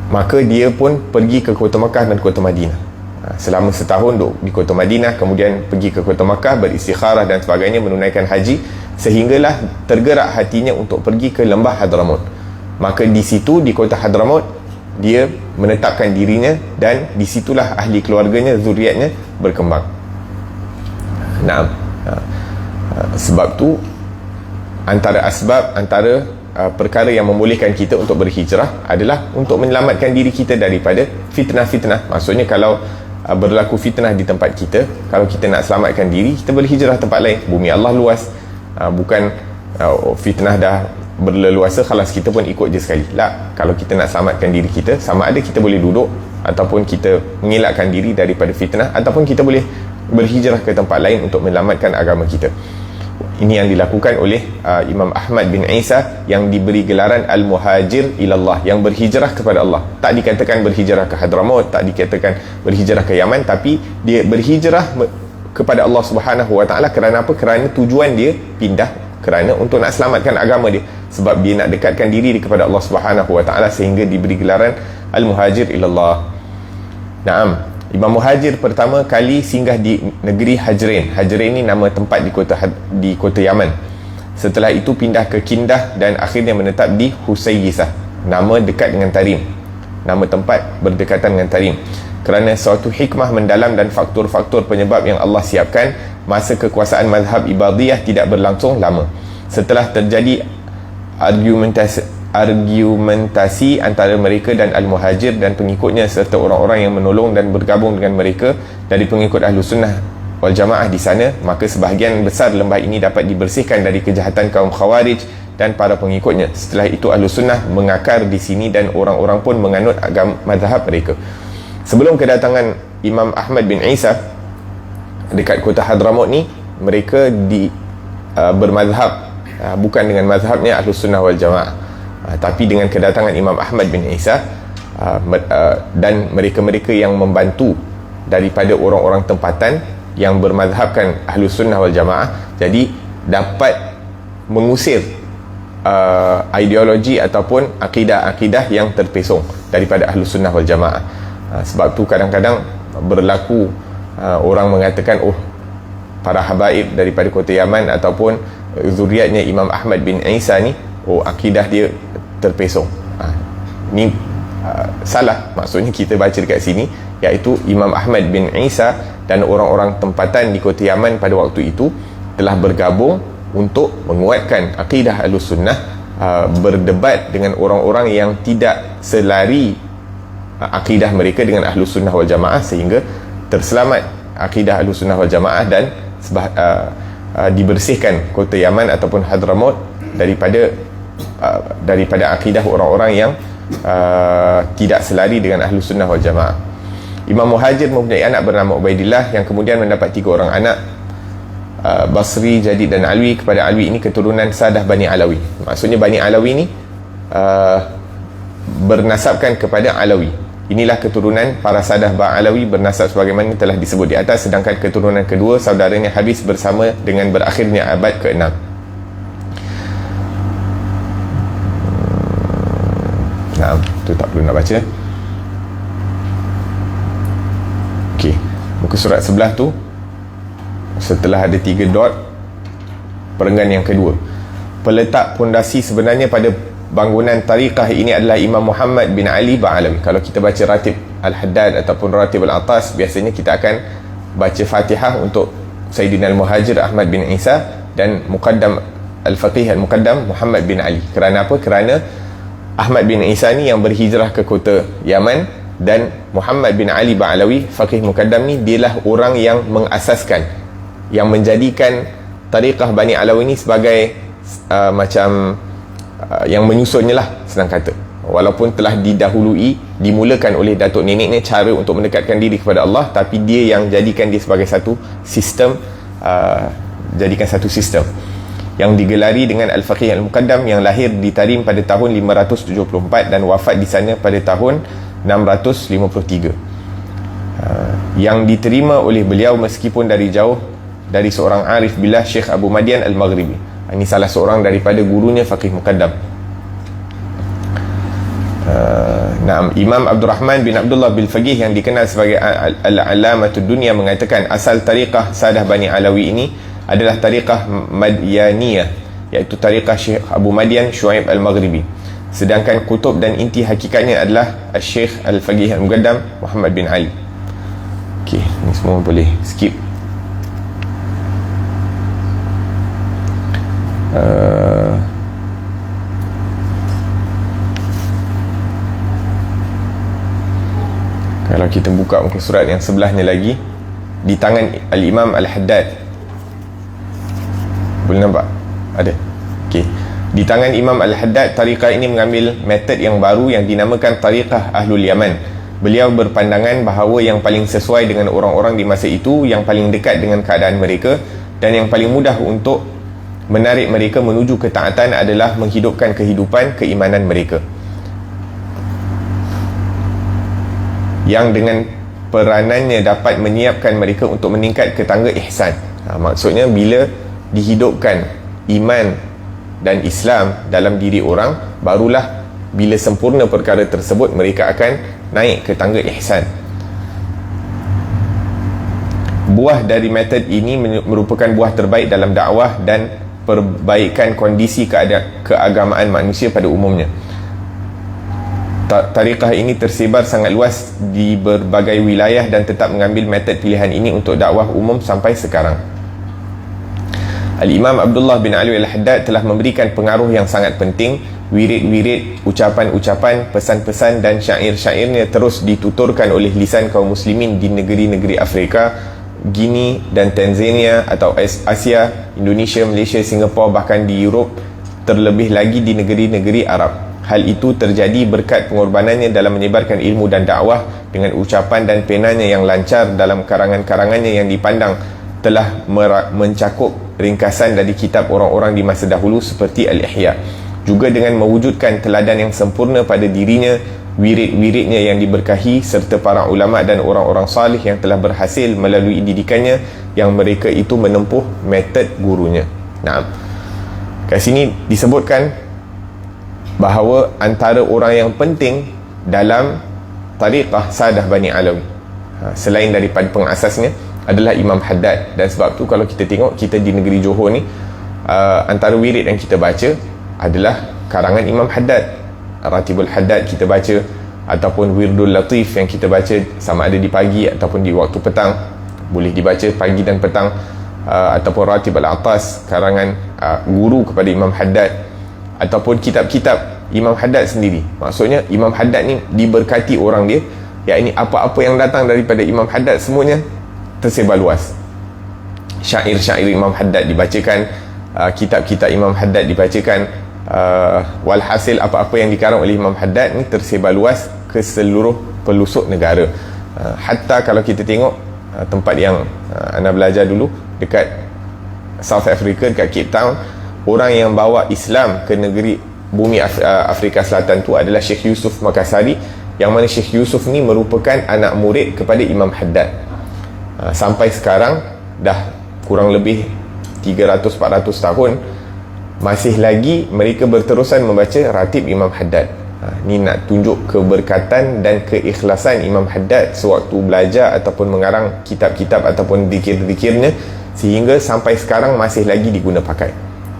maka dia pun pergi ke kota Makkah dan kota Madinah. Selama setahun duduk di kota Madinah, kemudian pergi ke kota Makkah beristikharah dan sebagainya, menunaikan haji, sehinggalah tergerak hatinya untuk pergi ke lembah Hadramaut. Maka di situ, di kota Hadramaut, dia menetapkan dirinya, dan di situlah ahli keluarganya, zuriatnya berkembang. Sebab tu antara perkara yang membolehkan kita untuk berhijrah adalah untuk menyelamatkan diri kita daripada fitnah-fitnah. Maksudnya kalau berlaku fitnah di tempat kita, kalau kita nak selamatkan diri, kita berhijrah tempat lain. Bumi Allah luas, bukan fitnah dah berleluasa, khalas kita pun ikut je sekali. Kalau kita nak selamatkan diri kita, sama ada kita boleh duduk, ataupun kita mengelakkan diri daripada fitnah, ataupun kita boleh berhijrah ke tempat lain untuk menyelamatkan agama kita. Ini yang dilakukan oleh Imam Ahmad bin Isa, yang diberi gelaran Al-Muhajir ilallah, yang berhijrah kepada Allah. Tak dikatakan berhijrah ke Hadramaut, tak dikatakan berhijrah ke Yaman, tapi dia berhijrah kepada Allah Subhanahu wa taala. Kerana apa? Kerana tujuan dia pindah kerana untuk nak selamatkan agama dia, sebab dia nak dekatkan diri kepada Allah Subhanahu wa taala, sehingga diberi gelaran Al-Muhajir ilallah. Imam Muhajir pertama kali singgah di negeri Hajrin. Hajrin ni nama tempat di kota Yaman. Setelah itu pindah ke Kindah dan akhirnya menetap di Husayyisah, nama dekat dengan Tarim, nama tempat berdekatan dengan Tarim. Kerana suatu hikmah mendalam dan faktor-faktor penyebab yang Allah siapkan, masa kekuasaan mazhab Ibadiyah tidak berlangsung lama. Setelah terjadi argumentasi antara mereka dan Al-Muhajir dan pengikutnya, serta orang-orang yang menolong dan bergabung dengan mereka dari pengikut Ahlus Sunnah wal Jamaah di sana, maka sebahagian besar lembah ini dapat dibersihkan dari kejahatan kaum Khawarij dan para pengikutnya. Setelah itu Ahlus Sunnah mengakar di sini dan orang-orang pun menganut agama mazhab mereka. Sebelum kedatangan Imam Ahmad bin Isa dekat kota Hadramaut ni, mereka bermazhab, bukan dengan mazhabnya Ahlus Sunnah wal Jamaah, tapi dengan kedatangan Imam Ahmad bin Isa dan mereka-mereka yang membantu daripada orang-orang tempatan yang bermazhabkan Ahlus Sunnah wal Jamaah, jadi dapat mengusir ideologi ataupun akidah-akidah yang terpesong daripada Ahlus Sunnah wal Jamaah. Sebab tu kadang-kadang berlaku orang mengatakan, oh, para habaib daripada kota Yaman ataupun zuriatnya Imam Ahmad bin Isa ni, oh, akidah dia terpesong. Ni salah. Maksudnya kita baca dekat sini, iaitu Imam Ahmad bin Isa dan orang-orang tempatan di kota Yaman pada waktu itu telah bergabung untuk menguatkan akidah Ahlus Sunnah, berdebat dengan orang-orang yang tidak selari akidah mereka dengan Ahlus Sunnah wal Jamaah, sehingga terselamat akidah Ahlus Sunnah wal Jamaah dan dibersihkan kota Yaman ataupun Hadramaut daripada akidah orang-orang yang tidak selari dengan Ahlus Sunnah wal Jamaah. Imam Muhajir mempunyai anak bernama Ubaidillah yang kemudian mendapat 3 orang anak, Basri, Jadid dan Alwi. Kepada Alwi ini keturunan Sadah Bani Alawi. Maksudnya Bani Alawi ni bernasabkan kepada Alawi. Inilah keturunan para Sadah Bani Alawi bernasab sebagaimana telah disebut di atas. Sedangkan keturunan kedua saudaranya habis bersama dengan berakhirnya abad ke-6. Nah, tu tak perlu nak baca. Okey, muka surat sebelah tu, setelah ada 3 dot, perenggan yang kedua. Peletak pondasi sebenarnya pada bangunan tariqah ini adalah Imam Muhammad bin Ali Ba'alawi. Kalau kita baca Ratib Al-Haddad ataupun Ratib Al-Atas, biasanya kita akan baca Fatihah untuk Sayyidina Al-Muhajir Ahmad bin Isa dan Muqaddam Al-Faqih Al-Muqaddam Muhammad bin Ali. Kerana apa? Kerana Ahmad bin Isa ni yang berhijrah ke kota Yaman, dan Muhammad bin Ali Ba'alawi, Faqih Muqaddam ni, dialah orang yang mengasaskan, yang menjadikan tariqah Bani Alawi ni sebagai yang menyusunnya lah, senang kata. Walaupun telah dimulakan oleh datuk neneknya cara untuk mendekatkan diri kepada Allah, tapi dia yang jadikan dia sebagai satu sistem, yang digelari dengan Al-Faqih Al-Muqaddam, yang lahir di Tarim pada tahun 574 dan wafat di sana pada tahun 653, yang diterima oleh beliau meskipun dari jauh dari seorang arif billah, Syekh Abu Madian Al-Maghribi. Ini salah seorang daripada gurunya Faqih Muqaddam. Imam Abdul Rahman bin Abdullah bin Faqih yang dikenal sebagai Al-Alamatud Dunya mengatakan asal tariqah Sadah Bani Alawi ini adalah tariqah Madyaniyah, iaitu tariqah Syekh Abu Madian Syuaib Al-Maghribi. Sedangkan kutub dan inti hakikatnya adalah Syekh Al-Faqih Al-Muqaddam Muhammad bin Ali. Okey, ni semua boleh skip. Kalau kita buka muka surat yang sebelahnya lagi, di tangan Al-Imam Al-Haddad, boleh nampak? Ada? Okey. Di tangan Imam Al-Haddad, tariqah ini mengambil metod yang baru yang dinamakan tariqah Ahlul Yaman. Beliau berpandangan bahawa yang paling sesuai dengan orang-orang di masa itu, yang paling dekat dengan keadaan mereka, dan yang paling mudah untuk menarik mereka menuju ketaatan adalah menghidupkan kehidupan keimanan mereka, yang dengan peranannya dapat menyiapkan mereka untuk meningkat ke tangga ihsan. Maksudnya bila dihidupkan iman dan Islam dalam diri orang, barulah bila sempurna perkara tersebut mereka akan naik ke tangga ihsan. Buah dari metod ini merupakan buah terbaik dalam dakwah dan perbaikan kondisi keagamaan manusia pada umumnya. Tariqah ini tersebar sangat luas di berbagai wilayah dan tetap mengambil metod pilihan ini untuk dakwah umum sampai sekarang. Al-Imam Abdullah bin Ali Al-Haddad telah memberikan pengaruh yang sangat penting. Wirid-wirid, ucapan-ucapan, pesan-pesan dan syair-syairnya terus dituturkan oleh lisan kaum muslimin di negeri-negeri Afrika Guinea dan Tanzania, atau Asia, Indonesia, Malaysia, Singapura, bahkan di Europe, terlebih lagi di negeri-negeri Arab. Hal itu terjadi berkat pengorbanannya dalam menyebarkan ilmu dan dakwah dengan ucapan dan penanya yang lancar dalam karangan-karangannya yang dipandang telah mencakup ringkasan dari kitab orang-orang di masa dahulu seperti Al-Ihya. Juga dengan mewujudkan teladan yang sempurna pada dirinya, wirid-wiridnya yang diberkahi, serta para ulama dan orang-orang salih yang telah berhasil melalui didikannya yang mereka itu menempuh metod gurunya. Nah, kat sini disebutkan bahawa antara orang yang penting dalam tariqah Sadah Bani Alawi, selain daripada pengasasnya, adalah Imam Haddad. Dan sebab tu kalau kita tengok, kita di negeri Johor ni, antara wirid yang kita baca adalah karangan Imam Haddad. Ratibul Haddad kita baca, ataupun Wirdul Latif yang kita baca sama ada di pagi ataupun di waktu petang, boleh dibaca pagi dan petang, ataupun Ratib Al-Atas, karangan guru kepada Imam Haddad, ataupun kitab-kitab Imam Haddad sendiri. Maksudnya Imam Haddad ni diberkati orang dia, yakni apa-apa yang datang daripada Imam Haddad semuanya tersebar luas. Syair-syair Imam Haddad dibacakan, kitab-kitab Imam Haddad dibacakan, walhasil apa-apa yang dikarang oleh Imam Haddad ni tersebar luas ke seluruh pelosok negara. Hatta kalau kita tengok tempat yang anda belajar dulu dekat South Africa, dekat Cape Town, orang yang bawa Islam ke negeri bumi Afrika Selatan tu adalah Syekh Yusuf Makassari, yang mana Syekh Yusuf ni merupakan anak murid kepada Imam Haddad. Sampai sekarang dah kurang lebih 300-400 tahun masih lagi mereka berterusan membaca ratib Imam Haddad. Ni nak tunjuk keberkatan dan keikhlasan Imam Haddad sewaktu belajar ataupun mengarang kitab-kitab ataupun zikir-zikirnya, sehingga sampai sekarang masih lagi diguna pakai.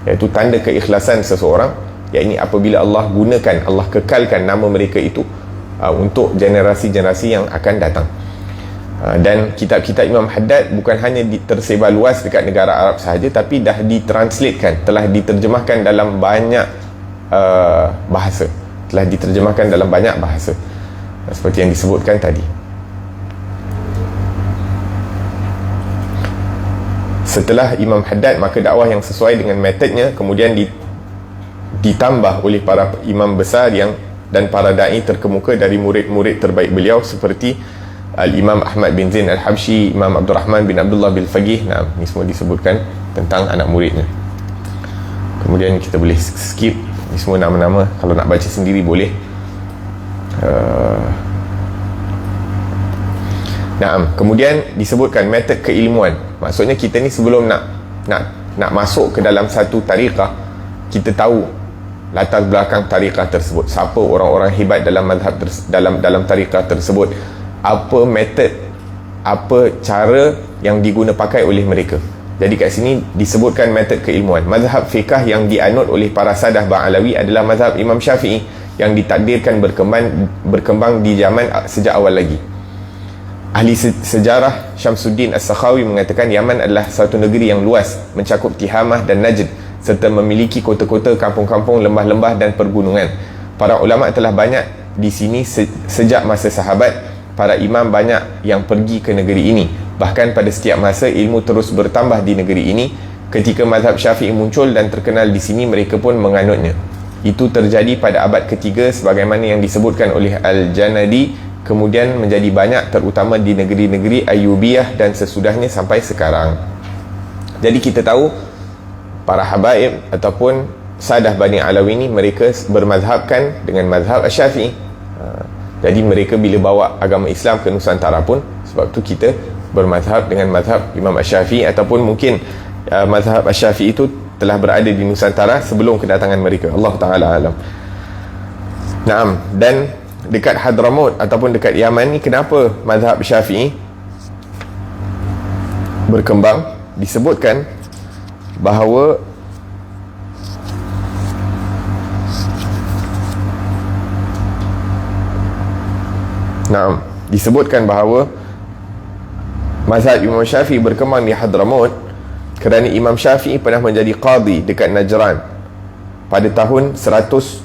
Iaitu tanda keikhlasan seseorang, yakni apabila Allah gunakan, Allah kekalkan nama mereka itu untuk generasi-generasi yang akan datang. Dan kitab-kitab Imam Haddad bukan hanya tersebar luas dekat negara Arab sahaja, tapi dah ditranslatekan, telah diterjemahkan dalam banyak bahasa, seperti yang disebutkan tadi. Setelah Imam Haddad, maka dakwah yang sesuai dengan metodnya kemudian ditambah oleh para imam besar dan para da'i terkemuka dari murid-murid terbaik beliau, seperti Al-Imam Ahmad bin Zain Al-Habsyi, Imam Abdul Rahman bin Abdullah bin Faqih. Nah, ni semua disebutkan tentang anak muridnya. Kemudian kita boleh skip ni semua nama-nama, kalau nak baca sendiri boleh. Kemudian disebutkan metod keilmuan. Maksudnya kita ni sebelum nak masuk ke dalam satu tariqah, kita tahu latar belakang tariqah tersebut, siapa orang-orang hebat dalam mazhab dalam tariqah tersebut, apa metod, apa cara yang diguna pakai oleh mereka. Jadi kat sini disebutkan metod keilmuan. Mazhab fiqah yang dianut oleh para Sadah Ba'alawi adalah mazhab Imam Syafi'i yang ditakdirkan berkembang di zaman sejak awal lagi. Ahli sejarah Syamsuddin As-Sakhawi mengatakan Yaman adalah satu negeri yang luas, mencakup Tihamah dan Najd, serta memiliki kota-kota, kampung-kampung, lembah-lembah dan pergunungan. Para ulama telah banyak di sini sejak masa sahabat. Para imam banyak yang pergi ke negeri ini. Bahkan pada setiap masa ilmu terus bertambah di negeri ini. Ketika mazhab Syafi'i muncul dan terkenal di sini, mereka pun menganutnya. Itu terjadi pada abad ketiga sebagaimana yang disebutkan oleh Al-Janadi, kemudian menjadi banyak terutama di negeri-negeri Ayyubiyah dan sesudahnya sampai sekarang. Jadi kita tahu para habaib ataupun Sadah Bani Alawi ini mereka bermazhabkan dengan mazhab Syafi'i. Jadi mereka bila bawa agama Islam ke Nusantara pun, sebab tu kita bermazhab dengan mazhab Imam Syafi'i, ataupun mungkin mazhab Syafi'i itu telah berada di Nusantara sebelum kedatangan mereka. Allah Ta'ala alam. Naam. Dan dekat Hadramaut ataupun dekat Yaman ni, kenapa mazhab Syafi'i berkembang? Disebutkan bahawa disebutkan bahawa mazhab Imam Syafi'i berkembang di Hadramaut kerana Imam Syafi'i pernah menjadi qadi dekat Najran pada tahun 179.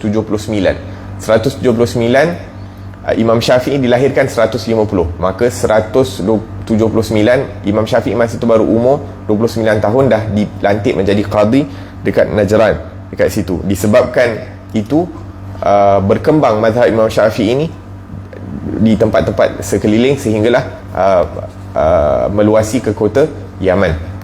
Imam Syafi'i dilahirkan 150, maka 179 Imam Syafi'i masa itu baru umur 29 tahun, dah dilantik menjadi qadi dekat Najran, dekat situ. Disebabkan itu berkembang mazhab Imam Syafi'i ini di tempat-tempat sekeliling sehinggalah meluasi ke kota Yaman.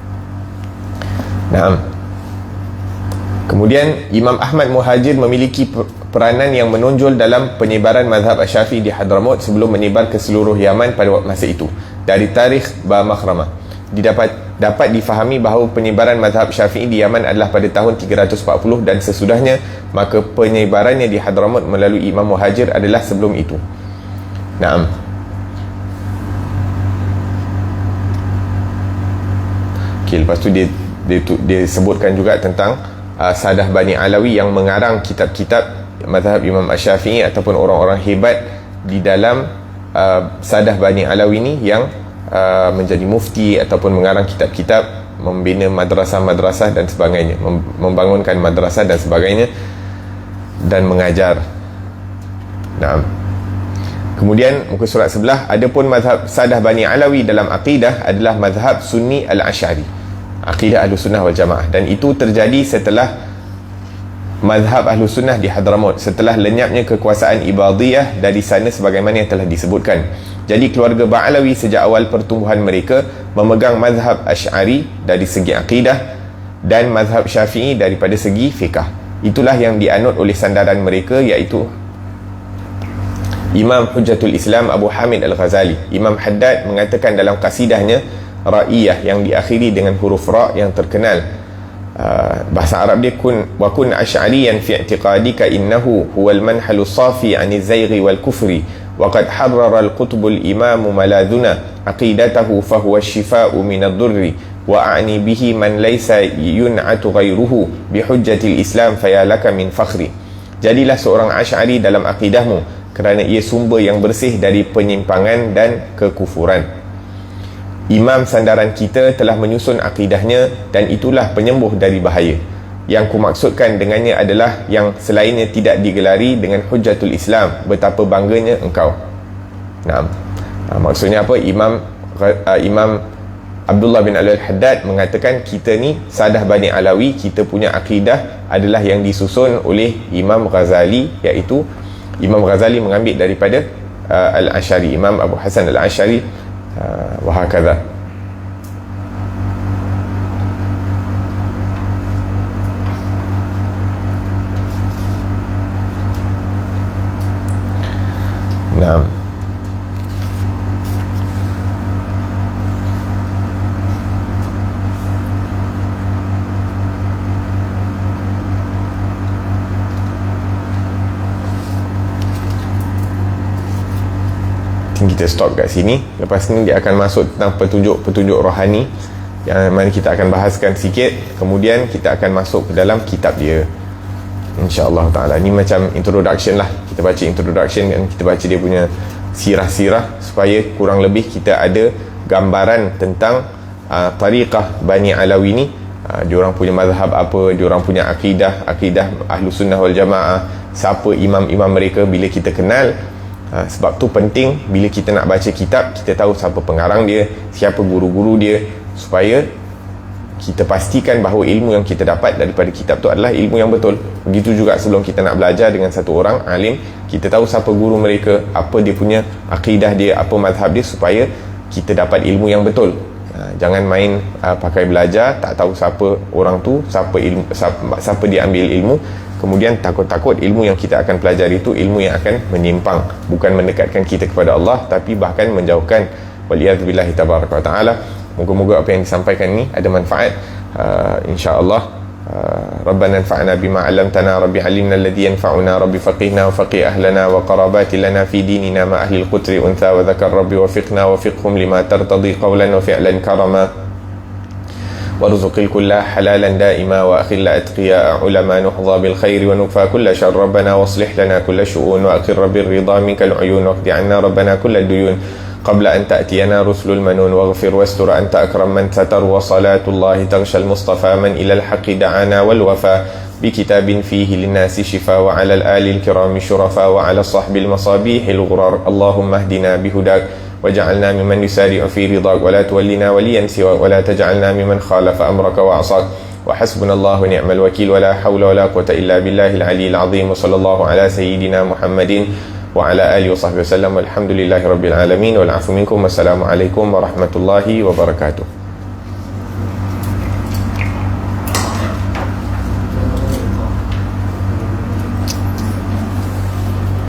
Kemudian Imam Ahmad Muhajir memiliki peranan yang menonjol dalam penyebaran mazhab Syafi'i di Hadramaut sebelum menyebar ke seluruh Yaman pada masa itu. Dari tarikh Ba-Makhramah dapat difahami bahawa penyebaran mazhab Syafi'i di Yaman adalah pada tahun 340 dan sesudahnya, maka penyebarannya di Hadramaut melalui Imam Muhajir adalah sebelum itu. Lepas tu dia sebutkan juga tentang Sadah Bani Alawi yang mengarang kitab-kitab mazhab Imam Syafi'i ataupun orang-orang hebat di dalam Sadah Bani Alawi ini yang menjadi mufti ataupun mengarang kitab-kitab, membina madrasah-madrasah dan sebagainya, membangunkan madrasah dan sebagainya, dan mengajar. Kemudian muka surat sebelah, adapun mazhab Sadah Bani Alawi dalam akidah adalah mazhab Sunni Al-Asy'ari, akidah Ahlus Sunnah wal Jamaah, dan itu terjadi setelah mazhab Ahlus Sunnah di Hadramaut, setelah lenyapnya kekuasaan Ibadiyah dari sana sebagaimana yang telah disebutkan. Jadi keluarga Ba'alawi sejak awal pertumbuhan mereka memegang mazhab Asy'ari dari segi akidah dan mazhab Syafi'i daripada segi fiqah. Itulah yang dianut oleh sandaran mereka, iaitu Imam Hujjatul Islam Abu Hamid Al-Ghazali. Imam Haddad mengatakan dalam kasidahnya Ra'iyah yang diakhiri dengan huruf Ra yang terkenal, bahasa Arab dia, kun asy'ariyan fi i'tiqadika innahu huwal manhalu safi 'ani zayghi wal kufri wa qad harrara al-qutb al-imam maladuna aqidatahu fa huwa ash-shifa'u min ad-durri wa a'ni bihi man laysa yun'atu ghayruhu bi hujjatil islam fayalaka min fakhri. Jadilah seorang Asy'ari dalam akidahmu, kerana ia sumber yang bersih dari penyimpangan dan kekufuran. Imam sandaran kita telah menyusun akidahnya, dan itulah penyembuh dari bahaya. Yang kumaksudkan dengannya adalah yang selainnya tidak digelari dengan hujjatul Islam. Betapa bangganya engkau. Maksudnya apa? Imam Abdullah bin Al-Haddad mengatakan kita ni Sadah Bani Alawi, kita punya akidah adalah yang disusun oleh Imam Ghazali, iaitu Imam Ghazali mengambil daripada Al-Asy'ari, Imam Abu Hasan Al-Asy'ari, wahakadha. Kita stop kat sini. Lepas ni dia akan masuk tentang petunjuk rohani yang mana kita akan bahaskan sikit. Kemudian kita akan masuk ke dalam kitab dia, InsyaAllah ta'ala. Ni macam introduction lah. Kita baca introduction dan kita baca dia punya sirah-sirah, supaya kurang lebih kita ada gambaran tentang tariqah Bani Alawi ni. Diorang punya mazhab apa, diorang punya akidah Ahlus Sunnah wal Jamaah, siapa imam-imam mereka. Bila kita kenal, sebab tu penting bila kita nak baca kitab, kita tahu siapa pengarang dia, siapa guru-guru dia, supaya kita pastikan bahawa ilmu yang kita dapat daripada kitab tu adalah ilmu yang betul. Begitu juga sebelum kita nak belajar dengan satu orang alim, kita tahu siapa guru mereka, apa dia punya akidah dia, apa mazhab dia, supaya kita dapat ilmu yang betul. Jangan main pakai belajar, tak tahu siapa orang tu, siapa dia ambil ilmu, kemudian takut-takut ilmu yang kita akan pelajari itu ilmu yang akan menyimpang, bukan mendekatkan kita kepada Allah, tapi bahkan menjauhkan. Waliyadzubillahi tabaraka wa ta'ala. Moga-moga apa yang disampaikan ni ada manfaat, insya-Allah. Rabbana anfa'na bima 'allamtana, rabbi 'allimna alladhi yanfa'una, rabbi faqihna wa faqih ahlana wa qarabati lana fi dinina ma ahli al-qutri untha wa dhakar, rabbi wafiqna wa fiqhum lima tartadi qawlan wa fi'lan karama, وارزق الكل حلالا دائما واخل اتقياء علماء نحظى بالخير ونكفى كل شر ربنا واصلح لنا كل شؤون واقر بالرضا منك العيون واقض عنا ربنا كل الديون قبل ان تاتينا رسل المنون واغفر واستر انت اكرم من ستر وصلاه الله تغشى المصطفى من الى الحق دعانا والوفاء بكتاب فيه للناس شفاء وعلى الآل الكرام الشرفاء وعلى الصحب المصابيح الغرار اللهم اهدنا بهداك وجعلنا ممن يسارع في رضاك ولا تولنا وليا سواك ولا تجعلنا ممن خالف أمرك وعصاك وحسبنا الله ونعم الوكيل ولا حول ولا قوة إلا بالله العلي العظيم وصلى الله على سيدنا محمد وعلى آله وصحبه وسلم والحمد لله رب العالمين والعفو منكم والسلام عليكم ورحمة الله وبركاته.